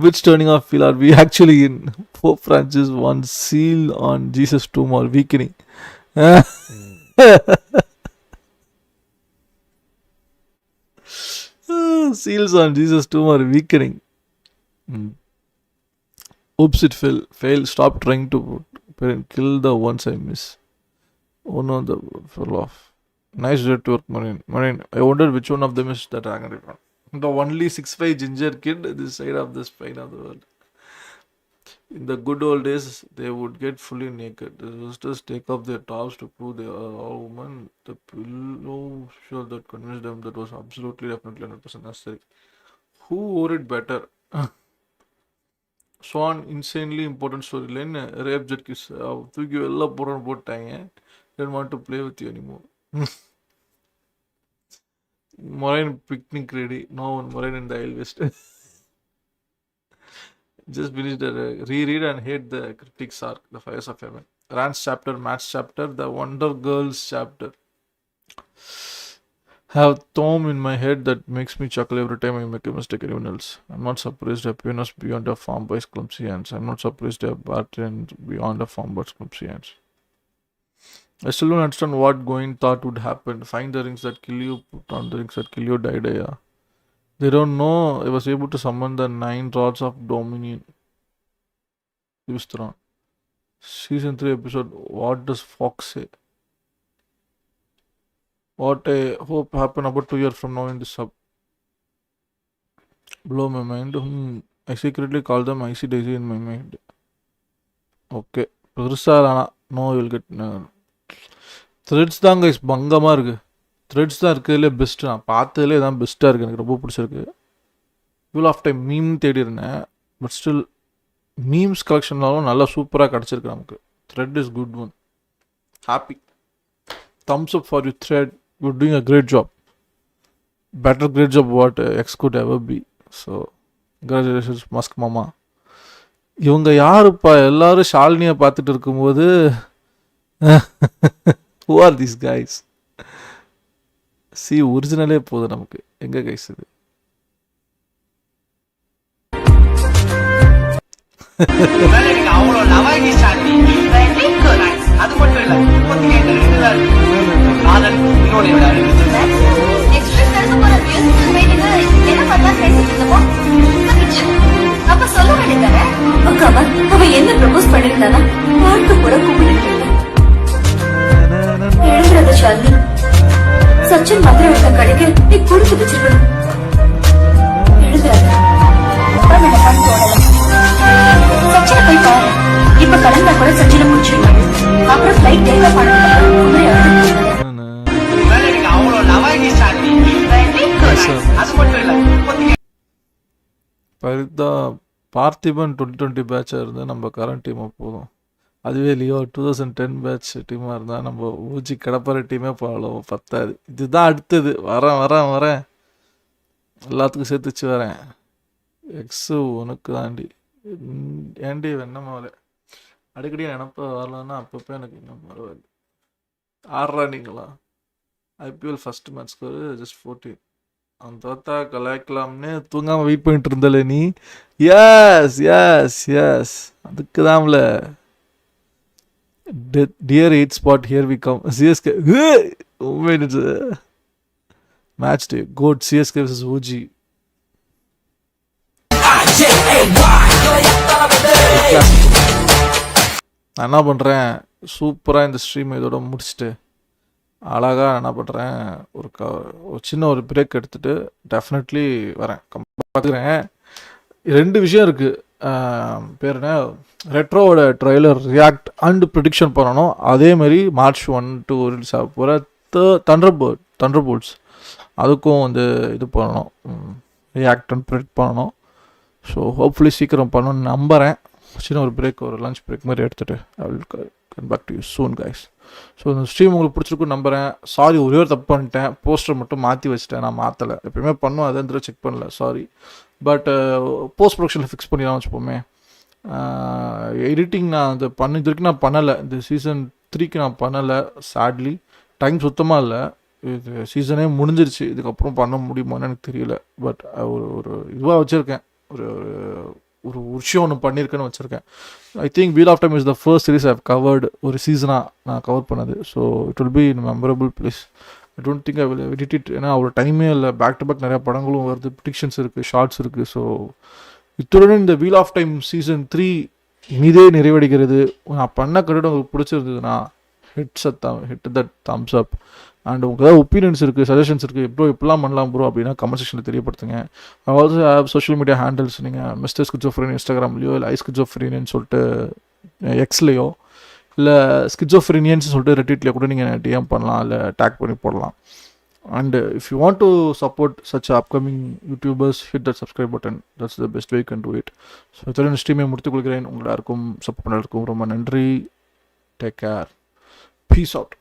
Which turning off feel are we actually in? Pope Francis one seal on Jesus tomb or weakening. Seals on Jesus tomb are weakening. Oops, it failed. Stop trying to kill the ones I miss. Oh no, the fell off. Nice jet work, Marine. I wonder which one of them is the dragon river. The only 6'5" ginger kid this side of the spine of the world. In the good old days, they would get fully naked. The sisters take off their tops to prove they are all women. The pillow sure that convinced them that was absolutely definitely 100% necessary. Who wore it better? Swan, insanely important storyline. Rape jet kiss. தூக்கி வெளில போட்டாங்க. Didn't want to play with you anymore. Moraine picnic ready. No one Moraine in the Isle West. Just finished the reread and hate the critics arc, the Fires of Heaven. Rand's chapter, Matt's chapter, the Wonder Girls chapter. Have Tom in my head that makes me chuckle every time I make a mistake anyone else. I'm not surprised at happiness beyond a farm boy's clumsy hands. I'm not surprised at Barton beyond a farm boy's clumsy hands. I still don't understand what Going thought would happen. Find the rings that kill you, put on the rings that kill you, die. They don't know I was able to summon the 9 rods of Dominion. Season 3 episode, what does Fox say? What I hope happen about 2 years from now in this sub. Blow my mind. I secretly call them Icy Daisy in my mind. Okay. No, you'll get... threads தான் guys பங்கமாக இருக்குது. Threads தான் இருக்கிறதுலே best. நான் பார்த்ததுலே தான் பெஸ்ட்டாக இருக்குது. எனக்கு ரொம்ப பிடிச்சிருக்கு. இவ்வளோ ஆஃப் டைம் மீம் தேடி இருந்தேன். பட் ஸ்டில் மீம்ஸ் கலெக்ஷன்னாலும் நல்லா சூப்பராக கிடச்சிருக்கு நமக்கு. Thread is good one. Happy. Thumbs up for you thread. You're doing a great job. Better great job what ex good ever be. So congratulations Musk மாமா. இவங்க யாருப்பா எல்லாரும் ஷாலினியை பார்த்துட்டு இருக்கும்போது who are these guys? See, ஒரிஜினலே போகுது நமக்கு. எங்க guys இது? அது மட்டும் இல்ல இப்போதைக்கு எங்க ரெண்டுல காதல் இன்னொன்னு என்ன பண்ணா பேசிட்டு இருந்தோம். அப்ப சொல்ல வேண்டியதானே அவ என்ன ப்ரப்போஸ் பண்ணிருந்தானா வாழ்க்கை கூட கூப்பிட்டு எழுதுறத ஷாலினி சச்சின் மந்திர விளக்கம் கடைக்கு நீ கொடுத்து வச்சிருக்கணும். எழுதுறத நடக்கான்னு தோணல. சச்சினை போய் பாரு. இப்ப கலந்தா கூட சச்சினை முடிச்சிருக்காங்க. அப்புறம் flight take off Farida Parthiban 2020 பேட்சாக இருந்தால் நம்ம கரண்ட் டீமை போதும். அதுவே லியோ 2010 பேட்ச் டீமாக இருந்தால் நம்ம ஊஜி கடப்பார டீமே போகலாம், பத்தாது. இதுதான் அடுத்தது. வரேன் எல்லாத்துக்கும் சேர்த்து வச்சு வரேன். எக்ஸு உனக்கு தாண்டி ஏண்டி வெண்ணமாவில் அடிக்கடி நினப்ப வரலன்னா அப்பப்போ எனக்கு இன்னும் வருவாது. ஆடுறா நீங்களா IPL first match score just 14. அவன் தோத்தா கலாய்க்கலாம்னு தூங்காமல் வெயிட் பண்ணிட்டு இருந்தால நீ. எஸ் அதுக்கு தான்ல dear 8 spot here we come. CSK match day கோட் சிஎஸ்கே vs ஓஜி. நான் என்ன பண்ணுறேன், சூப்பராக இந்த ஸ்ட்ரீம் இதோட முடிச்சுட்டு அழகாக நான் என்ன பண்ணுறேன், ஒரு சின்ன ஒரு பிரேக் எடுத்துகிட்டு டெஃபினெட்லி வரேன், பார்த்துக்கிறேன். 2 விஷயம் இருக்குது. பேர் என்ன, ரெட்ரோவோட ட்ரெய்லர் ரியாக்ட் அண்ட் ப்ரிடிக்ஷன் பண்ணணும். அதேமாதிரி March 1 to ரிலீஸ் ஆக போகிற தண்டர்போல்ட்ஸ் அதுக்கும் வந்து இது பண்ணணும், ரியாக்ட் அண்ட் ப்ரிடிக்ட் பண்ணணும். ஸோ ஹோப்ஃபுல்லி சீக்கிரம் பண்ணணும்னு நம்புகிறேன். சின்ன ஒரு பிரேக், ஒரு லஞ்ச் பிரேக் மாதிரி எடுத்துகிட்டு I will come back to you soon guys. So இந்த ஸ்ட்ரீம் உங்களுக்கு பிடிச்சிருக்குன்னு நம்புகிறேன். சாரி, ஒரே ஒரு தப்பு பண்ணிட்டேன், போஸ்டர் மட்டும் மாற்றி வச்சுட்டேன். நான் மாற்றலை, எப்பயுமே பண்ணுவேன், அதை வந்து செக் பண்ணல, சாரி. பட் போஸ்ட் ப்ரொடக்ஷனில் ஃபிக்ஸ் பண்ணிடலாம் வச்சுப்போமே. எடிட்டிங் நான் அது இது வரைக்கும் நான் பண்ணலை. இந்த சீசன் 3க்கு நான் பண்ணலை, சேட்லி. டைம் சுத்தமாக இல்லை, இது சீசனே முடிஞ்சிருச்சு. இதுக்கப்புறம் பண்ண முடியுமான்னு எனக்கு தெரியல. பட் ஒரு இதுவாக வச்சுருக்கேன், ஒரு ஒரு விஷயம் ஒன்று பண்ணியிருக்கேன்னு வச்சுருக்கேன். I think wheel of time is the first series I have covered, ஒரு சீசனாக நான் கவர் பண்ணது. So it will be in memorable please. I don't think I will edit it. ஏன்னா ஒரு டைமே இல்லை, பேக் டு பேக் நிறையா படங்களும் வருது, ப்ரிடிக்ஷன்ஸ் இருக்குது, ஷார்ட்ஸ் இருக்குது. ஸோ இத்துடன் இந்த வீல் ஆஃப் டைம் சீசன் 3 இனிதே நிறைவடைகிறது. நான் பண்ண கண்டிப்பாக உங்களுக்கு பிடிச்சிருந்ததுன்னா hit that Thums up. And உங்களுக்கு ஏதாவது ஒப்பீனியன்ஸ் இருக்குது, சஜஷன்ஸ் இருக்குது, ப்ரோ இப்படிலாம் பண்ணலாம் ப்ரோ அப்படின்னா கமெண்ட் செக்ஷனில் தெரியப்படுத்துங்க. Also have social media handles. நீங்கள் mr.schizophrenian இன்ஸ்டாகிராம்லையோ, இல்லை schizophrenian சொல்லிட்டு எக்ஸ்லேயோ, இல்லை schizophrenians சொல்லிட்டு ரெட்டிட்லேயோ கூட நீங்கள் டிஎம் பண்ணலாம், இல்லை டேக் பண்ணி போடலாம். And if you want to support such upcoming YouTubers, hit that subscribe button. That's the best way you can do it. So இத்தனை ஸ்ட்ரீமை முடித்துக் கொள்கிறேன். உங்கள் எல்லாருக்கும் சப்போர்ட் பண்ணுறதுக்கும் ரொம்ப நன்றி. Take care. Peace out.